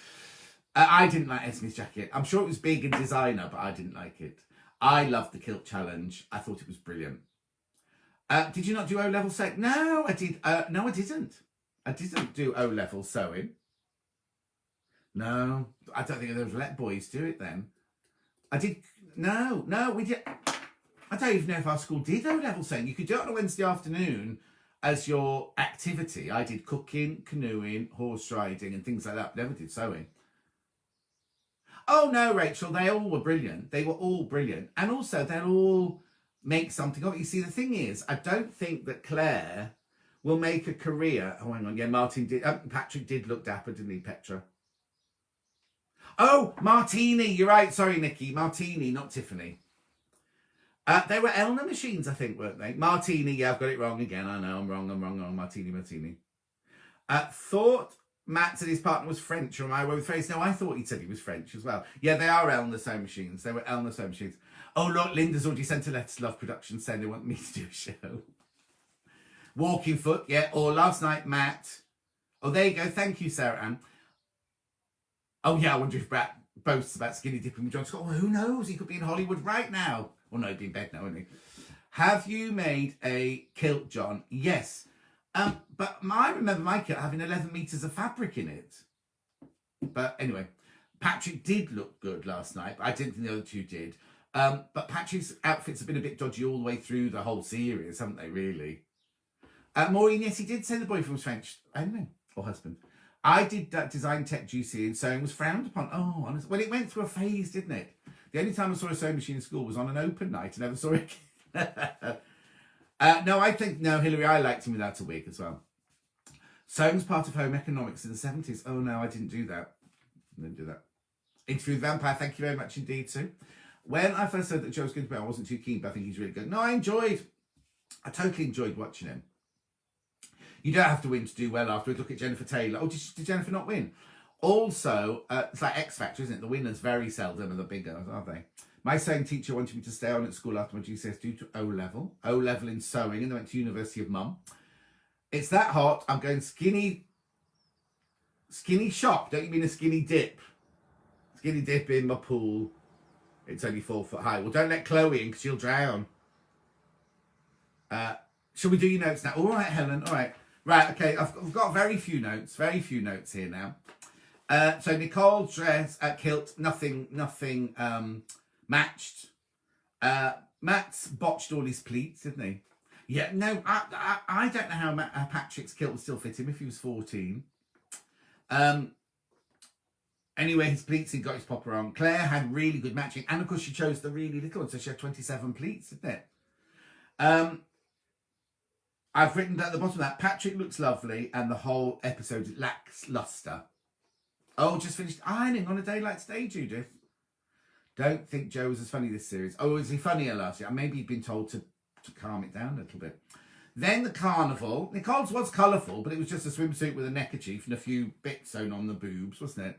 A: I didn't like Esme's jacket. I'm sure it was big and designer, but I didn't like it. I loved the kilt challenge. I thought it was brilliant. Did you not do O-level sewing? No, I did. No, I didn't. I didn't do O-level sewing. No, I don't think they've let boys do it then. I did. No, we did. I don't even know if our school did O-level sewing. You could do it on a Wednesday afternoon as your activity. I did cooking, canoeing, horse riding, and things like that. Never did sewing. Oh, no, Rachel, they all were brilliant. They were all brilliant. And also, they'll all make something of it. You see, the thing is, I don't think that Claire will make a career. Oh, hang on. Yeah, Martin did. Patrick did look dapper, didn't he, Petra? Oh, Martini. You're right. Sorry, Nikki. Martini, not Tiffany. They were Elna machines, I think, weren't they? Martini. Yeah, I've got it wrong again. I know. I'm wrong. Martini. Thought Matt said his partner was French, or am I with phrase? No, I thought he said he was French as well. Yeah, they are Elna sewing machines. They were Elna sewing machines. Oh, look, Linda's already sent a letter to Love Productions saying they want me to do a show. Walking Foot, yeah. Or last night, Matt. Oh, there you go. Thank you, Sarah Ann. Oh, yeah, I wonder if Matt boasts about skinny dipping with John Scott. Well, who knows? He could be in Hollywood right now. Well, no, he'd be in bed now, wouldn't he? Have you made a kilt, John? Yes. But I remember my kilt having 11 metres of fabric in it. But anyway, Patrick did look good last night, but I didn't think the other two did. But Patrick's outfits have been a bit dodgy all the way through the whole series, haven't they, really? Maureen, yes, he did say the boyfriend was French. Anyway, or husband. I did design tech GC and sewing was frowned upon. Oh, honestly. Well, it went through a phase, didn't it? The only time I saw a sewing machine in school was on an open night. I never saw it again. No, Hillary, I liked him without a wig as well. Sewing's part of home economics in the 70s. Oh, no, I didn't do that. Interview with Vampire, thank you very much indeed, Sue. When I first heard that Joe was going to be, I wasn't too keen, but I think he's really good. No, I totally enjoyed watching him. You don't have to win to do well afterwards. Look at Jennifer Taylor. Oh, did Jennifer not win? Also, it's like X Factor, isn't it? The winners very seldom are the bigger, aren't they? My sewing teacher wanted me to stay on at school after my GCSE due to O-level. O-level in sewing, and then went to University of Mum. It's that hot. I'm going skinny shop. Don't you mean a skinny dip? Skinny dip in my pool. It's only 4 foot high. Well, don't let Chloe in because she'll drown. Shall we do your notes now? All right, Helen. All right. Right, okay. I've got very few notes here now. So Nicole's dress, kilt, nothing matched. Matt's botched all his pleats, didn't he? Yeah, no, I don't know how Patrick's kilt would still fit him if he was 14. Anyway, his pleats, he got his popper on. Claire had really good matching. And, of course, she chose the really little one, so she had 27 pleats, didn't it? I've written at the bottom of that, Patrick looks lovely and the whole episode lacks luster. Oh, just finished ironing on a day like today, Judith. Don't think Joe was as funny this series. Oh, was he funnier last year? Maybe he'd been told to calm it down a little bit. Then the carnival. Nicole's was colourful, but it was just a swimsuit with a neckerchief and a few bits sewn on the boobs, wasn't it?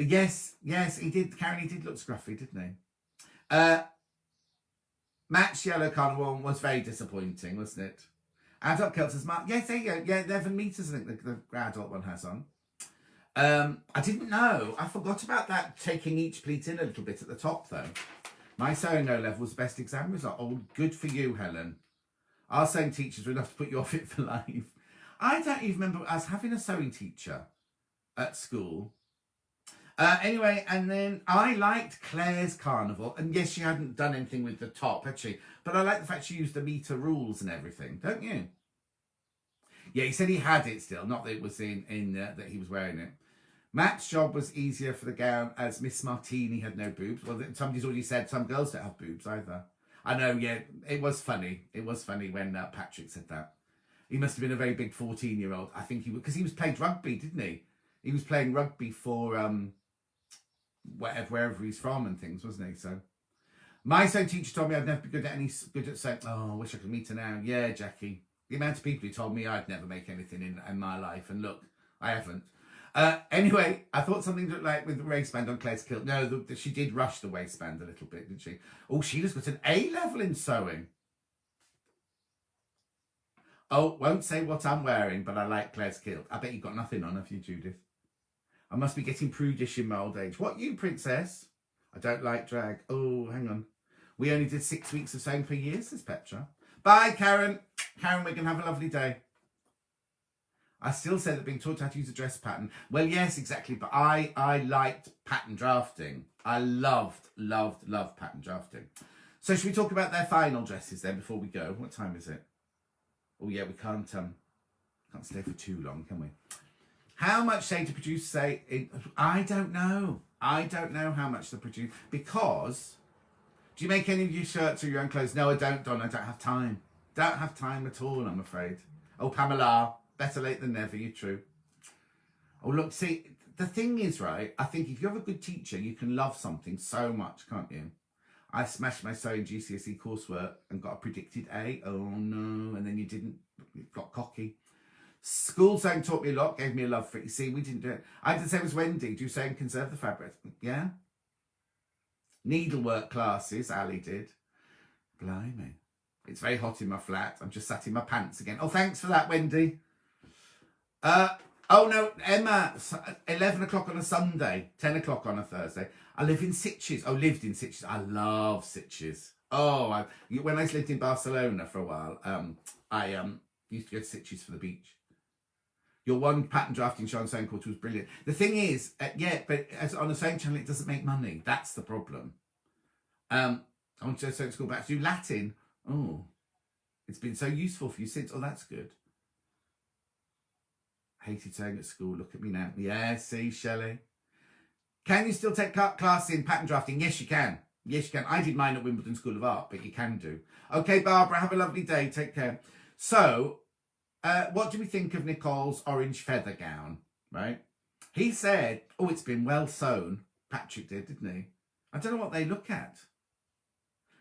A: Yes, he did. Karen, he did look scruffy, didn't he? Matt's yellow carnival was very disappointing, wasn't it? Adult kilts mark. Yes, there you go. Yeah, 11 metres, I think the adult one has on. I didn't know. I forgot about that, taking each pleat in a little bit at the top, though. My sewing no level was the best exam result. Oh, good for you, Helen. Our sewing teachers were enough to put you off it for life. I don't even remember us having a sewing teacher at school. Anyway, and then I liked Claire's carnival. And yes, she hadn't done anything with the top, had she? But I like the fact she used the meter rules and everything, don't you? Yeah, he said he had it still, not that it was in that he was wearing it. Matt's job was easier for the gown as Miss Martini had no boobs. Well, somebody's already said some girls don't have boobs either. I know, yeah, it was funny. It was funny when Patrick said that. He must have been a very big 14-year-old. I think he would, because he was playing rugby, didn't he? He was playing rugby for wherever he's from and things, wasn't he? So my sewing teacher told me I'd never be good at sewing. Oh, I wish I could meet her now. Yeah, Jackie. The amount of people who told me I'd never make anything in my life, and look, I haven't. Anyway, I thought something looked like with the waistband on Claire's kilt. No, she did rush the waistband a little bit, didn't she? Oh, Sheila's got an A level in sewing. Oh, won't say what I'm wearing, but I like Claire's kilt. I bet you've got nothing on, have you, Judith? I must be getting prudish in my old age. What, you, princess? I don't like drag. Oh, hang on. We only did 6 weeks of sewing per year, says Petra. Bye, Karen. Karen, we can have a lovely day. I still say that being taught how to use a dress pattern. Well, yes, exactly. But I liked pattern drafting. I loved pattern drafting. So should we talk about their final dresses then before we go? What time is it? Oh, yeah, we can't stay for too long, can we? How much say to produce say? I don't know. I don't know how much to produce. Because, do you make any of your shirts or your own clothes? No, I don't, Don. I don't have time. Don't have time at all, I'm afraid. Oh, Pamela. Better late than never, you're true. Oh, look, see, the thing is, right, I think if you have a good teacher, you can love something so much, can't you? I smashed my sewing GCSE coursework and got a predicted A. Oh, no. And then you got cocky. School sewing taught me a lot, gave me a love for it. You see, we didn't do it. I did the same as Wendy. Do sew and conserve the fabric? Yeah. Needlework classes, Ali did. Blimey. It's very hot in my flat. I'm just sat in my pants again. Oh, thanks for that, Wendy. Oh no, Emma, 11 o'clock on a Sunday, 10 o'clock on a Thursday. I live in Sitges. Oh, lived in Sitges. I love Sitges. Oh, when I lived in Barcelona for a while, I used to go to Sitges for the beach. Your one pattern drafting show on sewing course was brilliant. The thing is, yeah, but as on a sewing channel, it doesn't make money. That's the problem. I want to go to sewing school back to do Latin. Oh, it's been so useful for you since. Oh, that's good. Hated sewing at school. Look at me now. Yeah, see, Shelley. Can you still take class in pattern drafting? Yes, you can. Yes, you can. I did mine at Wimbledon School of Art, but you can do. Okay, Barbara, have a lovely day. Take care. So, what do we think of Nicole's orange feather gown, right? He said, oh, it's been well sewn. Patrick did, didn't he? I don't know what they look at.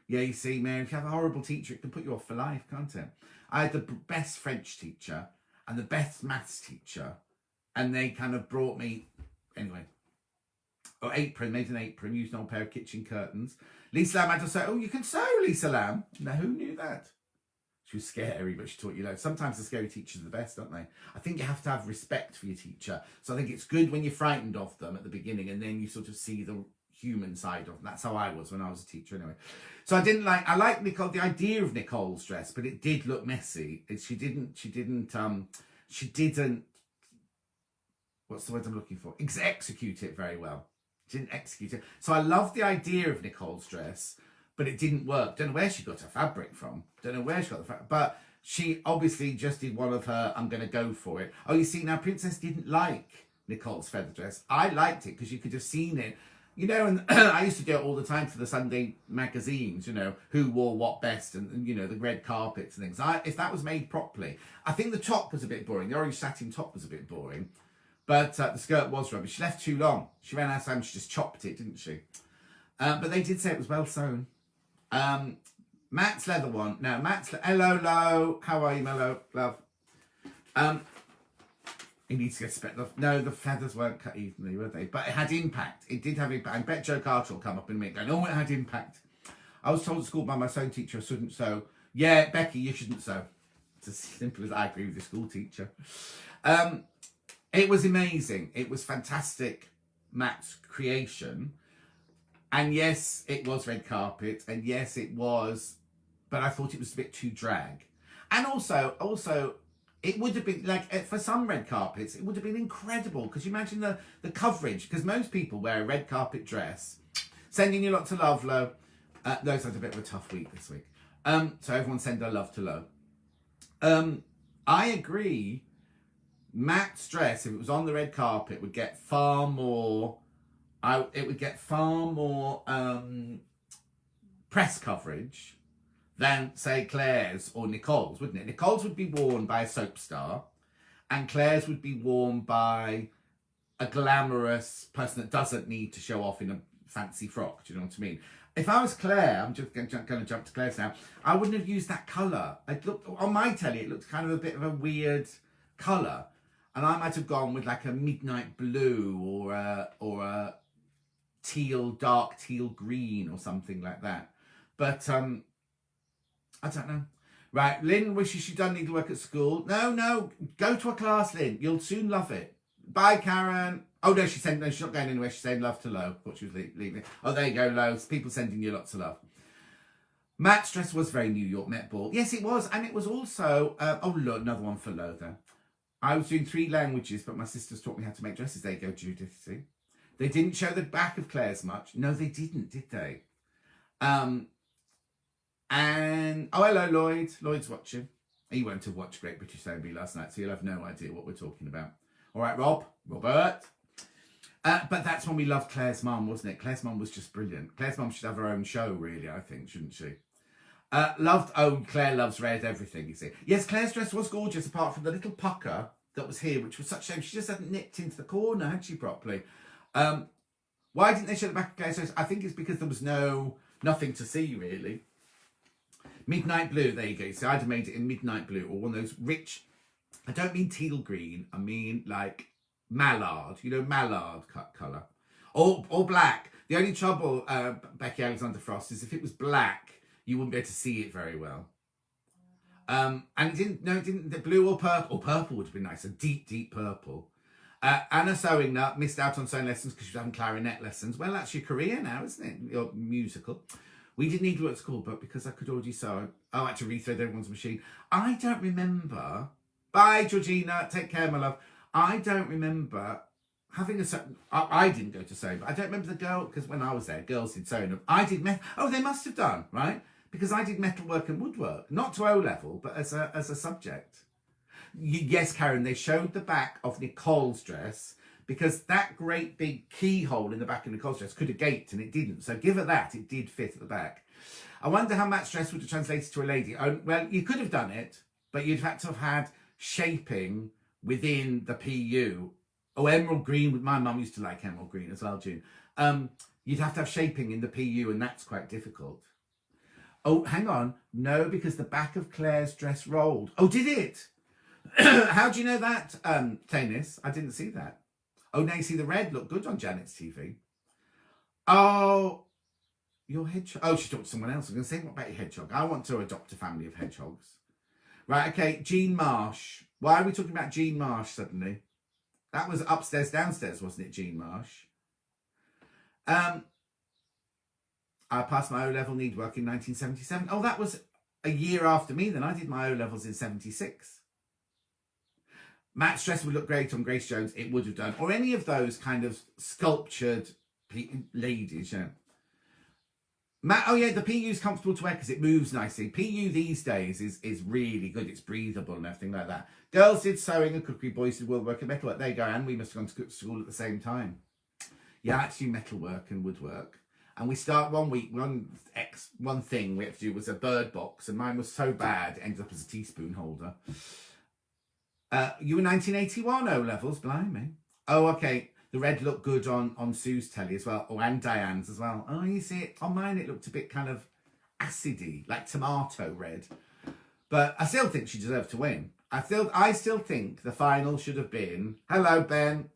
A: Yeah, you see, Mary, if you have a horrible teacher, it can put you off for life, can't it? I had the best French teacher and the best maths teacher, and they kind of brought me, anyway. Oh, apron, made an apron, used an old pair of kitchen curtains. Lisa Lamb had to say, oh, you can sew, Lisa Lamb. Now, who knew that? She was scary, but she taught you loads. Sometimes the scary teachers are the best, don't they? I think you have to have respect for your teacher. So I think it's good when you're frightened of them at the beginning, and then you sort of see the human side of them. That's how I was when I was a teacher anyway. So I liked Nicole, the idea of Nicole's dress, but it did look messy. She didn't, what's the word I'm looking for? Execute it very well. She didn't execute it. So I love the idea of Nicole's dress, but it didn't work. Don't know where she got her fabric from. Don't know where she got the fabric. But she obviously just did one of her, I'm going to go for it. Oh, you see, now Princess didn't like Nicole's feather dress. I liked it because you could have seen it. You know, and I used to do it all the time for the Sunday magazines, you know, who wore what best and you know, the red carpets and things. If that was made properly, I think the top was a bit boring. The orange satin top was a bit boring, but the skirt was rubbish. She left too long. She ran out of time. She just chopped it, didn't she? But they did say it was well sewn. Matt's leather one. Now, hello, Lo. How are you, my love? He needs to get spec. No, the feathers weren't cut evenly, were they? But it had impact. It did have impact. I bet Joe Carter will come up in a minute going, oh, it had impact. I was told at school by my sewing teacher I shouldn't sew. Yeah, Becky, you shouldn't sew. It's as simple as I agree with the school teacher. It was amazing. It was fantastic, Matt's creation. And yes, it was red carpet. And yes, it was. But I thought it was a bit too drag. And also, it would have been, like, for some red carpets, it would have been incredible. Because you imagine the coverage. Because most people wear a red carpet dress. Sending you lots of love, Lo. Lo's had a bit of a tough week this week. So everyone send their love to Lo. I agree. Matt's dress, if it was on the red carpet, would get far more... it would get far more press coverage than, say, Claire's or Nicole's, wouldn't it? Nicole's would be worn by a soap star, and Claire's would be worn by a glamorous person that doesn't need to show off in a fancy frock. Do you know what I mean? If I was Claire, I'm just going to jump to Claire's now, I wouldn't have used that colour. It looked, on my telly, it looked kind of a bit of a weird colour, and I might have gone with like a midnight blue or a dark teal green or something like that. But I don't know. Right, Lynn wishes she'd done needlework at school. No, go to a class, Lynn. You'll soon love it. Bye, Karen. Oh no, she's not going anywhere. She's saying love to Lo. Thought she was leaving. Oh, there you go, Lo. People sending you lots of love. Matt's dress was very New York Met Ball. Yes, it was, and it was also. Oh look, another one for Lo there. I was doing 3 languages, but my sisters taught me how to make dresses. There you go, Judith. See. They didn't show the back of Claire's much. No, they didn't, did they? And, oh, hello, Lloyd. Lloyd's watching. He won't have watched Great British Zombie last night, so he'll have no idea what we're talking about. All right, Robert. But that's when we loved Claire's mum, wasn't it? Claire's mum was just brilliant. Claire's mum should have her own show, really, I think, shouldn't she? Claire loves red everything, you see. Yes, Claire's dress was gorgeous, apart from the little pucker that was here, which was such a shame. She just hadn't nipped into the corner, had she, properly? Why didn't they show the back of Claire's dress? I think it's because there was nothing to see, really. Midnight blue, there you go. So I'd have made it in midnight blue, or one of those rich, I don't mean teal green, I mean like mallard, you know, mallard colour. Or black. The only trouble, Becky Alexander Frost, is if it was black, you wouldn't be able to see it very well. And it didn't, the blue or purple. Purple would have been nice, a deep purple. Anna Sewing Nut missed out on sewing lessons because she was having clarinet lessons. Well, that's your career now, isn't it? Your musical. We didn't need to work at school, but because I could already sew, I had to rethread everyone's machine. I don't remember. Bye, Georgina. Take care, my love. I don't remember having a certain... I didn't go to sewing, but I don't remember the girl, because when I was there, girls did sewing. I did metal... Oh, they must have done, right? Because I did metalwork and woodwork. Not to O-level, but as a subject. Yes, Karen, they showed the back of Nicole's dress, because that great big keyhole in the back of Nicole's dress could have gaped, and it didn't. So give her that, it did fit at the back. I wonder how Matt's dress would have translated to a lady. Oh, well, you could have done it, but you'd have to have had shaping within the PU. Oh, emerald green. My mum used to like emerald green as well, June. You'd have to have shaping in the PU, and that's quite difficult. Oh, hang on. No, because the back of Claire's dress rolled. Oh, did it? How do you know that, Tanis? I didn't see that. Oh, now you see the red looked good on Janet's TV. Oh, your hedgehog. Oh, she talked to someone else. I was going to say, what about your hedgehog? I want to adopt a family of hedgehogs. Right, okay, Jean Marsh. Why are we talking about Jean Marsh suddenly? That was upstairs, downstairs, wasn't it, Jean Marsh? I passed my O-level needwork in 1977. Oh, that was a year after me then. I did my O-levels in 76. Matt's dress would look great on Grace Jones. It would have done. Or any of those kind of sculptured ladies, yeah. Matt, oh yeah, the PU's comfortable to wear because it moves nicely. PU these days is really good. It's breathable and everything like that. Girls did sewing and cookery, boys did woodwork and metalwork. There you go, and we must have gone to school at the same time. Yeah, actually metalwork and woodwork. And we start one week, one thing we had to do was a bird box, and mine was so bad, it ended up as a teaspoon holder. You were 1981 O levels, blimey. Oh, okay. The red looked good on Sue's telly as well. Oh, and Diane's as well. Oh, you see it on mine. It looked a bit kind of acidy, like tomato red. But I still think she deserved to win. I still think the final should have been. Hello, Ben.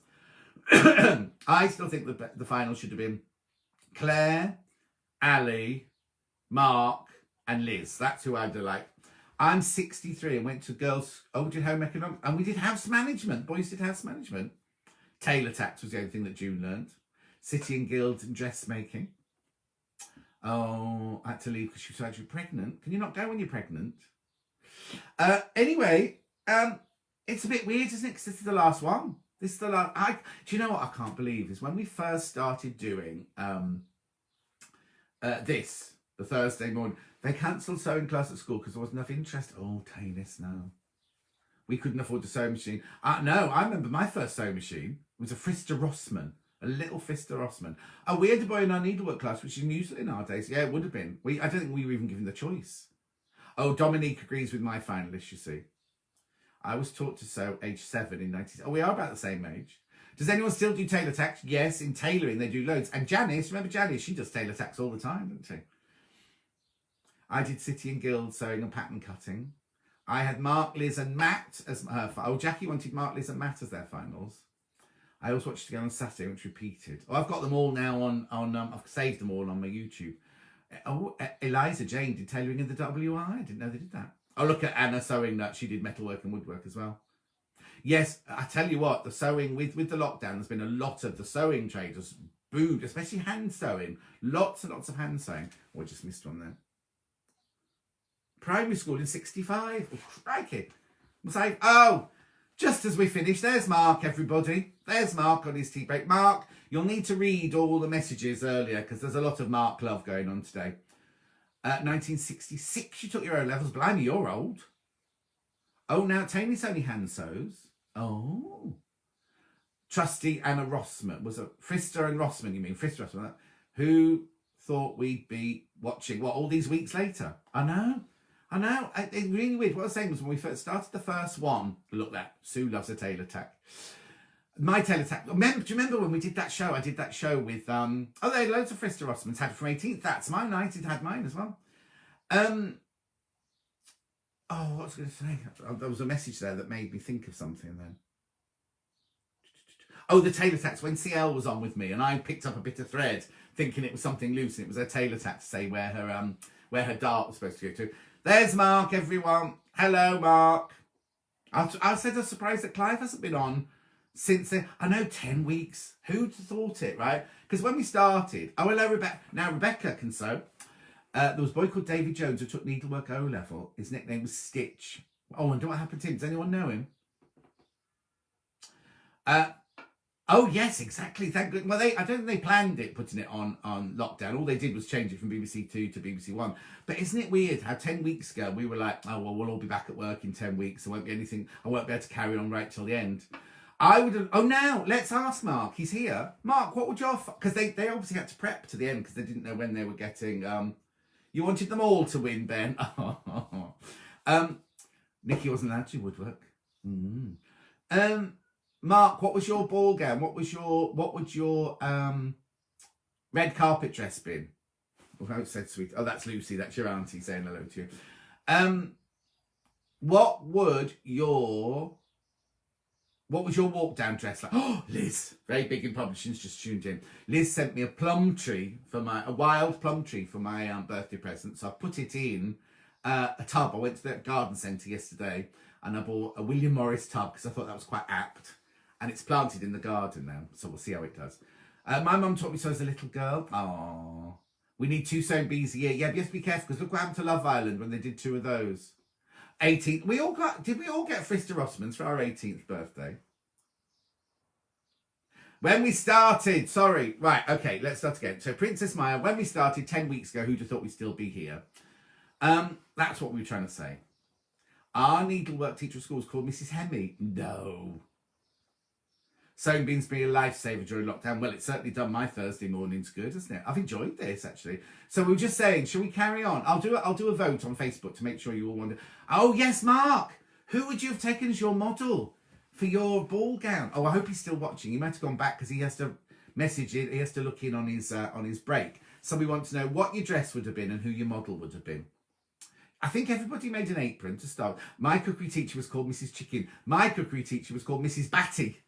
A: I still think the final should have been Claire, Ali, Mark, and Liz. That's who I'd like. I'm 63 and went to girls. Oh, we did home economics, and we did house management. Boys did house management. Tailor tax was the only thing that June learned. City and guilds and dressmaking. Oh, I had to leave because she was actually pregnant. Can you not go when you're pregnant? Anyway, it's a bit weird, isn't it? Because this is the last one. This is the last. Do you know what I can't believe is when we first started doing this the Thursday morning, they cancelled sewing class at school because there wasn't enough interest. Oh, Tanis, no. We couldn't afford a sewing machine. No, I remember my first sewing machine was a Frister Rossmann, a little Frister Rossmann. Oh, we had a boy in our needlework class, which is unusual in our days. Yeah, it would have been. I don't think we were even given the choice. Oh, Dominique agrees with my finalist, you see. I was taught to sew age 7 in 90s. Oh, we are about the same age. Does anyone still do tailor tax? Yes, in tailoring they do loads. And Janice, remember Janice? She does tailor tax all the time, doesn't she? I did City and Guild sewing and pattern cutting. I had Mark, Liz and Matt as her. Oh, Jackie wanted Mark, Liz and Matt as their finals. I always watched it again on Saturday, which repeated. Oh, I've got them all now on I've saved them all on my YouTube. Oh, Eliza Jane did tailoring in the WI. I didn't know they did that. Oh, look at Anna sewing that. She did metalwork and woodwork as well. Yes, I tell you what, the sewing, with the lockdown, there's been a lot of the sewing trade has boomed, especially hand sewing. Lots and lots of hand sewing. Oh, I just missed one there. Primary school in 65. Oh, crikey. Oh, just as we finish, there's Mark, everybody. There's Mark on his tea break. Mark, you'll need to read all the messages earlier because there's a lot of Mark love going on today. 1966, you took your O levels. Blimey, you're old. Oh, now Tammy's only hand sews. Oh. Trusty Anna Rossman. Was it Frister and Rossman, you mean? Frister Rossman. Who thought we'd be watching, what, all these weeks later? I know. It's really weird. What I was saying was when we first started the first one, look that, Sue loves a tailor tack. My tailor tack. Do you remember when we did that show? I did that show with, they had loads of Frister Rossmans had it from 18th. That's mine. I did had mine as well. What was I going to say? There was a message there that made me think of something then. Oh, the tailor tacks. When CL was on with me and I picked up a bit of thread thinking it was something loose and it was a tailor tack to say where her dart was supposed to go to. There's Mark, everyone. Hello, Mark. I said I'm surprised that Clive hasn't been on since then. I know, 10 weeks. Who'd have thought it, right? Because when we started, oh, hello, Rebecca. Now, Rebecca can sew. There was a boy called David Jones who took needlework O level. His nickname was Stitch. Oh, and what happened to him? Does anyone know him? Oh, yes, exactly. Thank goodness. Well, I don't think they planned it, putting it on lockdown. All they did was change it from BBC 2 to BBC 1. But isn't it weird how 10 weeks ago we were like, oh, well, we'll all be back at work in 10 weeks. There won't be anything. I won't be able to carry on right till the end. I would have. Oh, now let's ask Mark. He's here. Mark, what would your? Because they obviously had to prep to the end because they didn't know when they were getting. You wanted them all to win, Ben. Nikki wasn't allowed to woodwork. Mark, what was your ball gown? What would your red carpet dress been? Oh, how it said sweet. Oh, that's Lucy. That's your auntie saying hello to you. What was your walk down dress like? Oh, Liz, very big in publishing's just tuned in. Liz sent me a wild plum tree for my birthday present. So I put it in a tub. I went to the garden centre yesterday and I bought a William Morris tub because I thought that was quite apt. And it's planted in the garden now, so we'll see how it does. My mum taught me so as a little girl. Oh, we need 2 sewing bees a year. Yeah, but you have to be careful because look what happened to Love Island when they did 2 of those. 18th. Did we all get Frister Rossmans for our 18th birthday? When we started, sorry. Right, okay, let's start again. So Princess Maya, when we started 10 weeks ago, who'd have thought we'd still be here? That's what we were trying to say. Our needlework teacher at school was called Mrs. Hemme. No. Sewing bean's been a lifesaver during lockdown. Well, it's certainly done my Thursday mornings good, hasn't it? I've enjoyed this, actually. So we were just saying, shall we carry on? I'll do a vote on Facebook to make sure you all wonder. Oh, yes, Mark. Who would you have taken as your model for your ball gown? Oh, I hope he's still watching. He might have gone back because he has to message it. He has to look in on his break. So we want to know what your dress would have been and who your model would have been. I think everybody made an apron to start. My cookery teacher was called Mrs. Chicken. My cookery teacher was called Mrs. Batty.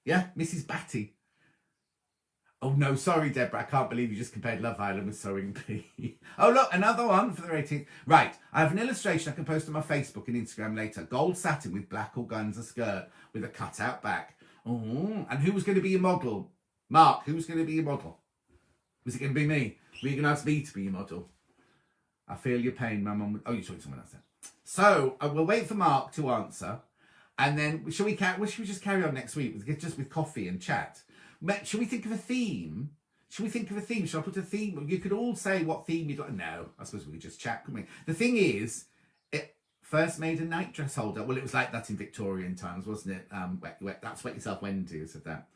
A: Yeah, Mrs. Batty. Oh, no, sorry, Deborah. I can't believe you just compared Love Island with Sewing Bee. Oh, look, another one for the 18th. Right, I have an illustration I can post on my Facebook and Instagram later. Gold satin with black organza skirt with a cut-out back. Oh, and who was going to be your model? Mark, who was going to be your model? Was it going to be me? Were you going to ask me to be your model? I feel your pain, my mum. Oh, you're talking to someone else then. So, we'll wait for Mark to answer. And then, should we just carry on next week just with coffee and chat? Should we think of a theme? Should I put a theme? You could all say what theme you'd like. No, I suppose we could just chat, couldn't we? The thing is, it first made a night dress holder. Well, it was like that in Victorian times, wasn't it? That's Wet Yourself Wendy who said that.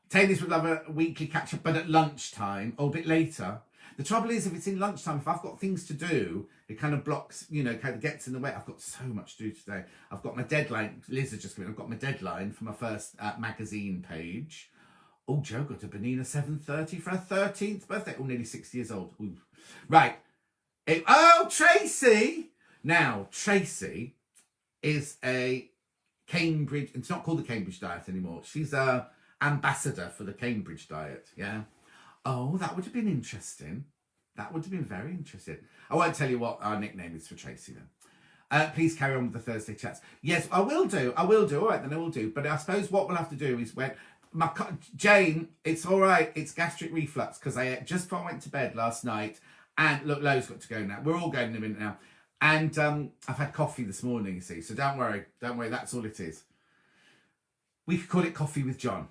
A: Taylor's would love a weekly catch-up, but at lunchtime or a bit later. The trouble is, if it's in lunchtime, if I've got things to do, it kind of blocks, kind of gets in the way. I've got so much to do today. I've got my deadline. Liz has just come in. I've got my deadline for my first magazine page. Oh, Joe got a Benina 7:30 for her 13th birthday. Oh, nearly 60 years old. Ooh. Right. Tracy. Now, Tracy is a Cambridge. It's not called the Cambridge Diet anymore. She's a ambassador for the Cambridge Diet. Yeah. Oh, that would have been interesting. That would have been very interesting. I won't tell you what our nickname is for Tracy then. Please carry on with the Thursday chats. Yes, I will do. All right, then I will do. But I suppose what we'll have to do is Jane, it's all right. It's gastric reflux because I just before I went to bed last night. And look, Lo's got to go now. We're all going in a minute now. And I've had coffee this morning, you see. So don't worry. That's all it is. We could call it Coffee with John.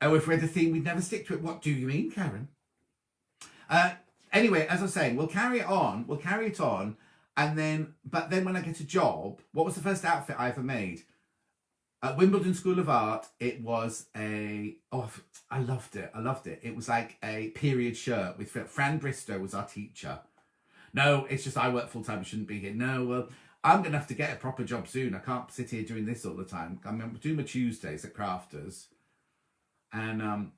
A: Oh, if we had a theme, we'd never stick to it. What do you mean, Karen? Anyway, as I was saying, we'll carry it on. But then when I get a job, what was the first outfit I ever made? At Wimbledon School of Art, it was I loved it. It was like a period shirt with Fran Bristow was our teacher. No, it's just I work full time. I shouldn't be here. No, well, I'm going to have to get a proper job soon. I can't sit here doing this all the time. I'm doing my Tuesdays at Crafters. And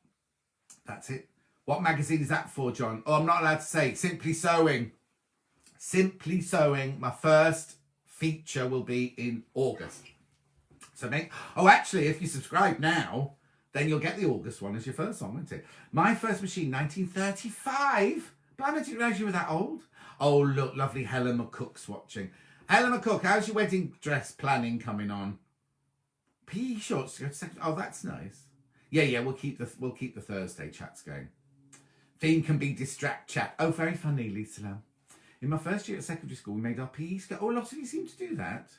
A: that's it. What magazine is that for, John? Oh, I'm not allowed to say. Simply Sewing. Simply Sewing. My first feature will be in August. So actually, if you subscribe now, then you'll get the August one as your first one, won't it? My first machine, 1935. But I didn't realise you were that old. Oh, look, lovely Helen McCook's watching. Helen McCook, how's your wedding dress planning coming on? PE shorts. Oh, that's nice. Yeah, we'll keep the Thursday chats going. Theme can be distract chat. Oh, very funny, Lisa Lam. In my first year at secondary school, we made our PE skirt. Oh, a lot of you seem to do that.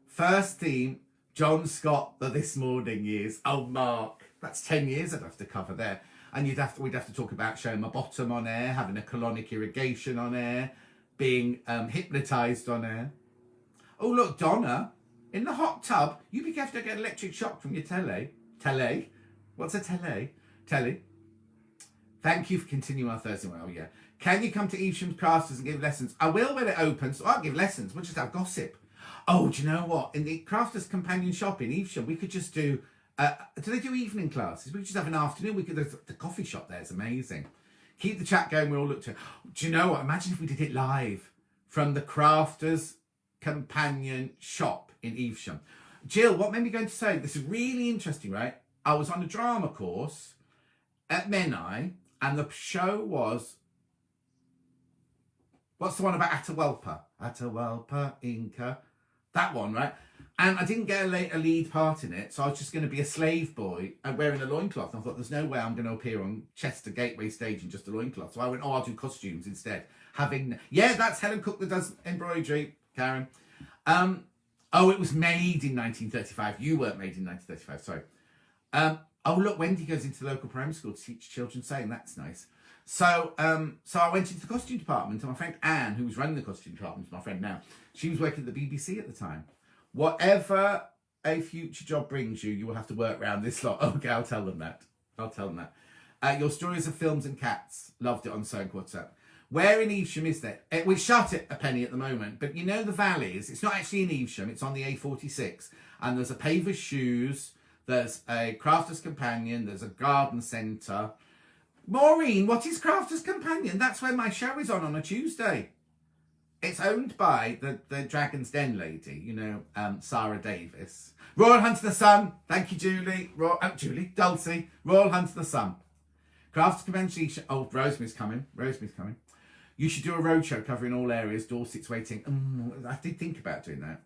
A: First theme, John Scott, the This Morning years. Oh, Mark, that's 10 years I'd have to cover there. And we'd have to talk about showing my bottom on air, having a colonic irrigation on air, being hypnotised on air. Oh, look, Donna, in the hot tub. You be careful to get electric shock from your telly. Telly? What's a telly? Telly. Thank you for continuing our Thursday one. Oh, yeah. Can you come to Evesham's Crafters and give lessons? I will when it opens. I'll give lessons. We'll just have gossip. Oh, do you know what? In the Crafters Companion Shop in Evesham, we could just do... do they do evening classes? We could just have an afternoon. The coffee shop there is amazing. Keep the chat going. We'll all look to... Do you know what? Imagine if we did it live from the Crafters Companion Shop in Evesham. Jill, what made me go into say this is really interesting, right? I was on a drama course at Menai, and the show was, what's the one about Atahualpa Inca, that one, right? And I didn't get a lead part in it, so I was just going to be a slave boy and wearing a loincloth. And I thought, there's no way I'm going to appear on Chester Gateway stage in just a loincloth. So I went, I'll do costumes instead. That's Helen Cook that does embroidery, Karen. It was made in 1935. You weren't made in 1935, sorry. Look, Wendy goes into the local primary school to teach children sewing. That's nice. So I went into the costume department, and my friend Anne, who was running the costume department, is my friend now, she was working at the BBC at the time. Whatever a future job brings you, you will have to work around this lot. Okay, I'll tell them that. I'll tell them that. Your stories of films and cats. Loved it on Sound WhatsApp. Where in Evesham is that? We shut it a penny at the moment, but you know the valleys. It's not actually in Evesham. It's on the A46. And there's a Paver's Shoes. There's a Crafter's Companion. There's a garden centre. Maureen, what is Crafter's Companion? That's where my show is on a Tuesday. It's owned by the Dragon's Den lady, you know, Sarah Davis. Royal Hunt of the Sun. Thank you, Julie. Dulcie. Royal Hunt of the Sun. Crafter's Companion. Oh, Rosemary's coming. You should do a roadshow covering all areas. Dorset's waiting. I did think about doing that.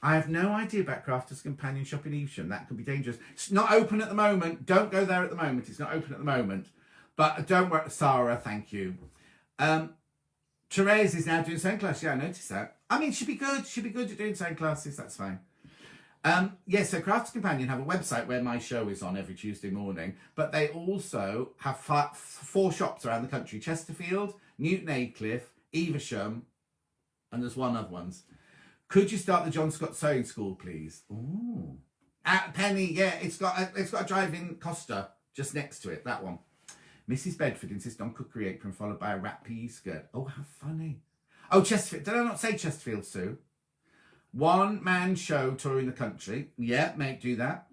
A: I have no idea about Crafter's Companion shop in Evesham. That could be dangerous. It's not open at the moment. Don't go there at the moment. It's not open at the moment. But don't worry, Sarah, thank you. Therese is now doing sound classes. Yeah, I noticed that. I mean, she'd be good. She'd be good at doing sound classes. That's fine. So Crafter's Companion have a website where my show is on every Tuesday morning. But they also have 4 shops around the country. Chesterfield, Newton Aycliffe, Evesham, and there's one other ones. Could you start the John Scott Sewing School, please? Ooh. At Penny, yeah, it's got a drive-in Costa just next to it, that one. Mrs. Bedford insists on cookery apron followed by a wrap PE skirt. Oh, how funny. Oh, Chesterfield. Did I not say Chesterfield, Sue? One-man show touring the country. Yeah, mate, do that.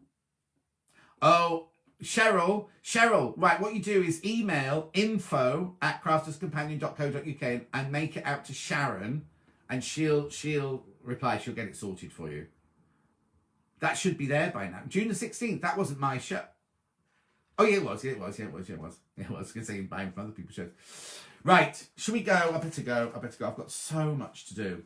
A: Oh, Cheryl, right, what you do is email info@crafterscompanion.co.uk and make it out to Sharon, and she'll reply. She'll get it sorted for you. That should be there by now. June the 16th, that wasn't my show. Oh, yeah, it was. I was going to say buying from other people's shows. Right, should we go? I better go. I've got so much to do.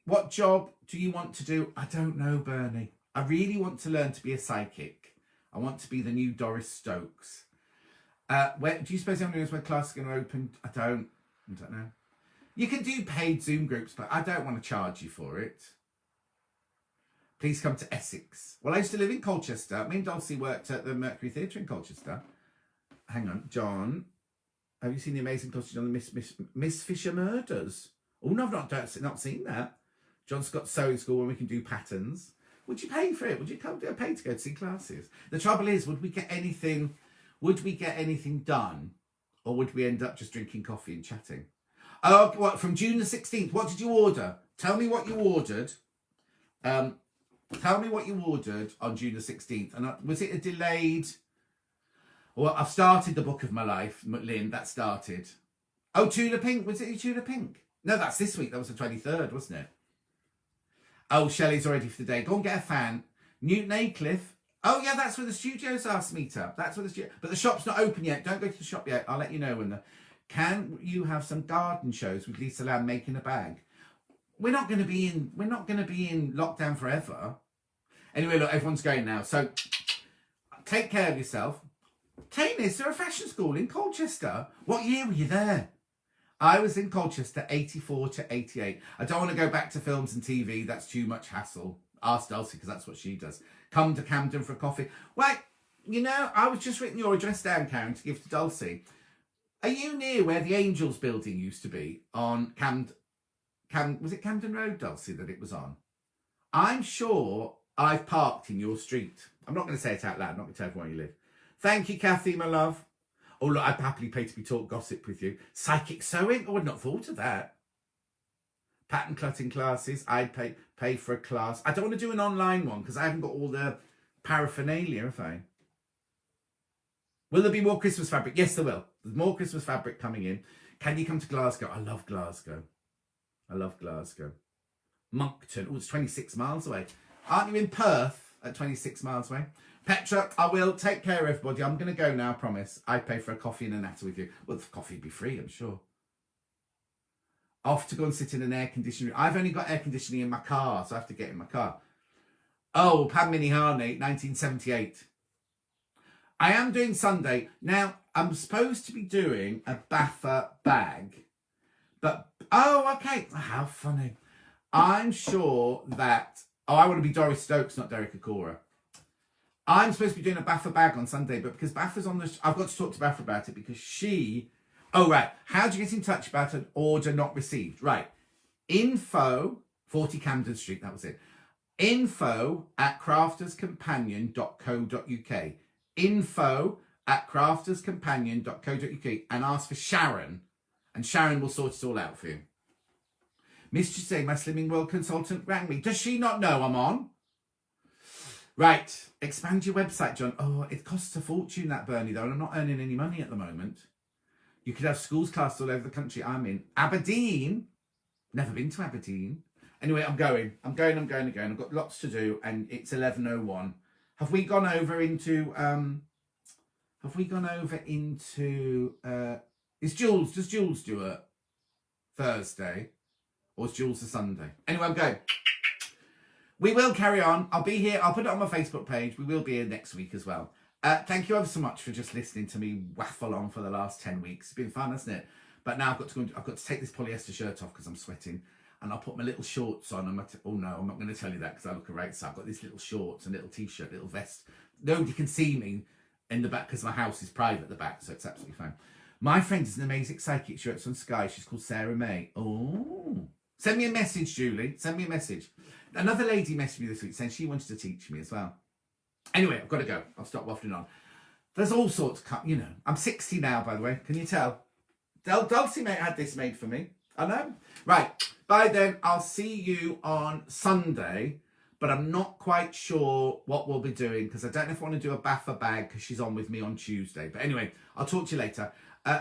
A: What job do you want to do? I don't know, Bernie. I really want to learn to be a psychic. I want to be the new Doris Stokes. Where do you suppose anyone knows when class is going to open? I don't know. You can do paid Zoom groups, but I don't want to charge you for it. Please come to Essex. Well, I used to live in Colchester. Me and Dulcie worked at the Mercury Theatre in Colchester. Hang on, John. Have you seen the amazing costume on the Miss Fisher Murders? Oh, no, I've not seen that. John Scott Sewing School, when we can do patterns. Would you pay for it? Would you pay to go to see classes? The trouble is, would we get anything done? Or would we end up just drinking coffee and chatting? Oh, what, from June the 16th, what did you order? Tell me what you ordered. Tell me what you ordered on June the 16th. And was it a delayed... Well, I've started the book of my life, Lynn. That started. Oh, Tudor Pink. Was it Tudor Pink? No, that's this week. That was the 23rd, wasn't it? Oh, Shelley's already for the day. Go and get a fan. Newton Aycliffe. Oh, yeah, that's where the studios are, Smita. That's where the studio... But the shop's not open yet. Don't go to the shop yet. I'll let you know when the... Can you have some garden shows with Lisa Lamb making a bag? We're not going to be in lockdown forever. Anyway, look, everyone's going now. So take care of yourself. Tanis, they're a fashion school in Colchester. What year were you there? I was in Colchester 84 to 88. I don't want to go back to films and TV. That's too much hassle. Ask Dulcie, because that's what she does. Come to Camden for a coffee. Well, you know, I was just written your address down, Karen, to give to Dulcie. Are you near where the Angels building used to be on was it Camden Road, Dulcie, that it was on? I'm sure I've parked in your street. I'm not going to say it out loud. I'm not going to tell everyone where you live. Thank you, Kathy, my love. Oh, look, I'd happily pay to be taught gossip with you. Psychic sewing? Oh, I'd not thought of that. Pattern cutting classes. I'd pay for a class. I don't want to do an online one because I haven't got all the paraphernalia, have I? Will there be more Christmas fabric? Yes, there will. There's more Christmas fabric coming in. Can you come to Glasgow? I love Glasgow. Moncton. Oh, it's 26 miles away. Aren't you in Perth at 26 miles away? Petra, I will. Take care, everybody. I'm going to go now, I promise. I pay for a coffee and a natter with you. Well, the coffee would be free, I'm sure. Off to go and sit in an air conditioning room. I've only got air conditioning in my car, so I have to get in my car. Oh, Pam Minihani, 1978. I am doing Sunday. Now, I'm supposed to be doing a Baffa bag. But, oh, okay. How funny. I'm sure that... Oh, I want to be Doris Stokes, not Derek Akora. I'm supposed to be doing a Baffa bag on Sunday, but because Baffa's on the... I've got to talk to Baffa about it because she... Oh, right. How do you get in touch about an order not received? Right. Info 40 Camden Street, that was it. info@crafterscompanion.co.uk. info@crafterscompanion.co.uk, and ask for Sharon, and Sharon will sort it all out for you. Miss Jose, my Slimming World consultant, rang me. Does she not know I'm on? Right, expand your website, John. Oh, it costs a fortune, that, Bernie, though, and I'm not earning any money at the moment. You could have schools classes all over the country. I'm in Aberdeen. Never been to Aberdeen. Anyway, I'm going. I've got lots to do, and it's 11:01. Have we gone over into is Jules, does Jules do it Thursday? Or is Jules a Sunday? Anyway, I'm going. We will carry on. I'll be here. I'll put it on my Facebook page. We will be here next week as well. Thank you ever so much for just listening to me waffle on for the last 10 weeks. It's been fun, hasn't it? But now I've got to take this polyester shirt off because I'm sweating. And I'll put my little shorts on. Oh no, I'm not going to tell you that because I look great. So I've got these little shorts and little t-shirt, little vest. Nobody can see me in the back because my house is private at the back. So it's absolutely fine. My friend is an amazing psychic. She works on Sky. She's called Sarah May. Oh. Send me a message, Julie. Send me a message. Another lady messaged me this week saying she wanted to teach me as well. Anyway, I've got to go. I'll stop waffling on. There's all sorts, I'm 60 now, by the way. Can you tell? Dulcie mate had this made for me. I know. Right. Bye then. I'll see you on Sunday, but I'm not quite sure what we'll be doing because I don't know if I want to do a Baffa bag because she's on with me on Tuesday. But anyway, I'll talk to you later.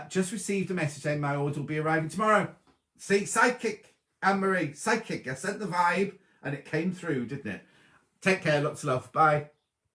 A: Just received a message saying my order will be arriving tomorrow. See, psychic, Anne-Marie, psychic. I sent the vibe and it came through, didn't it? Take care. Lots of love. Bye.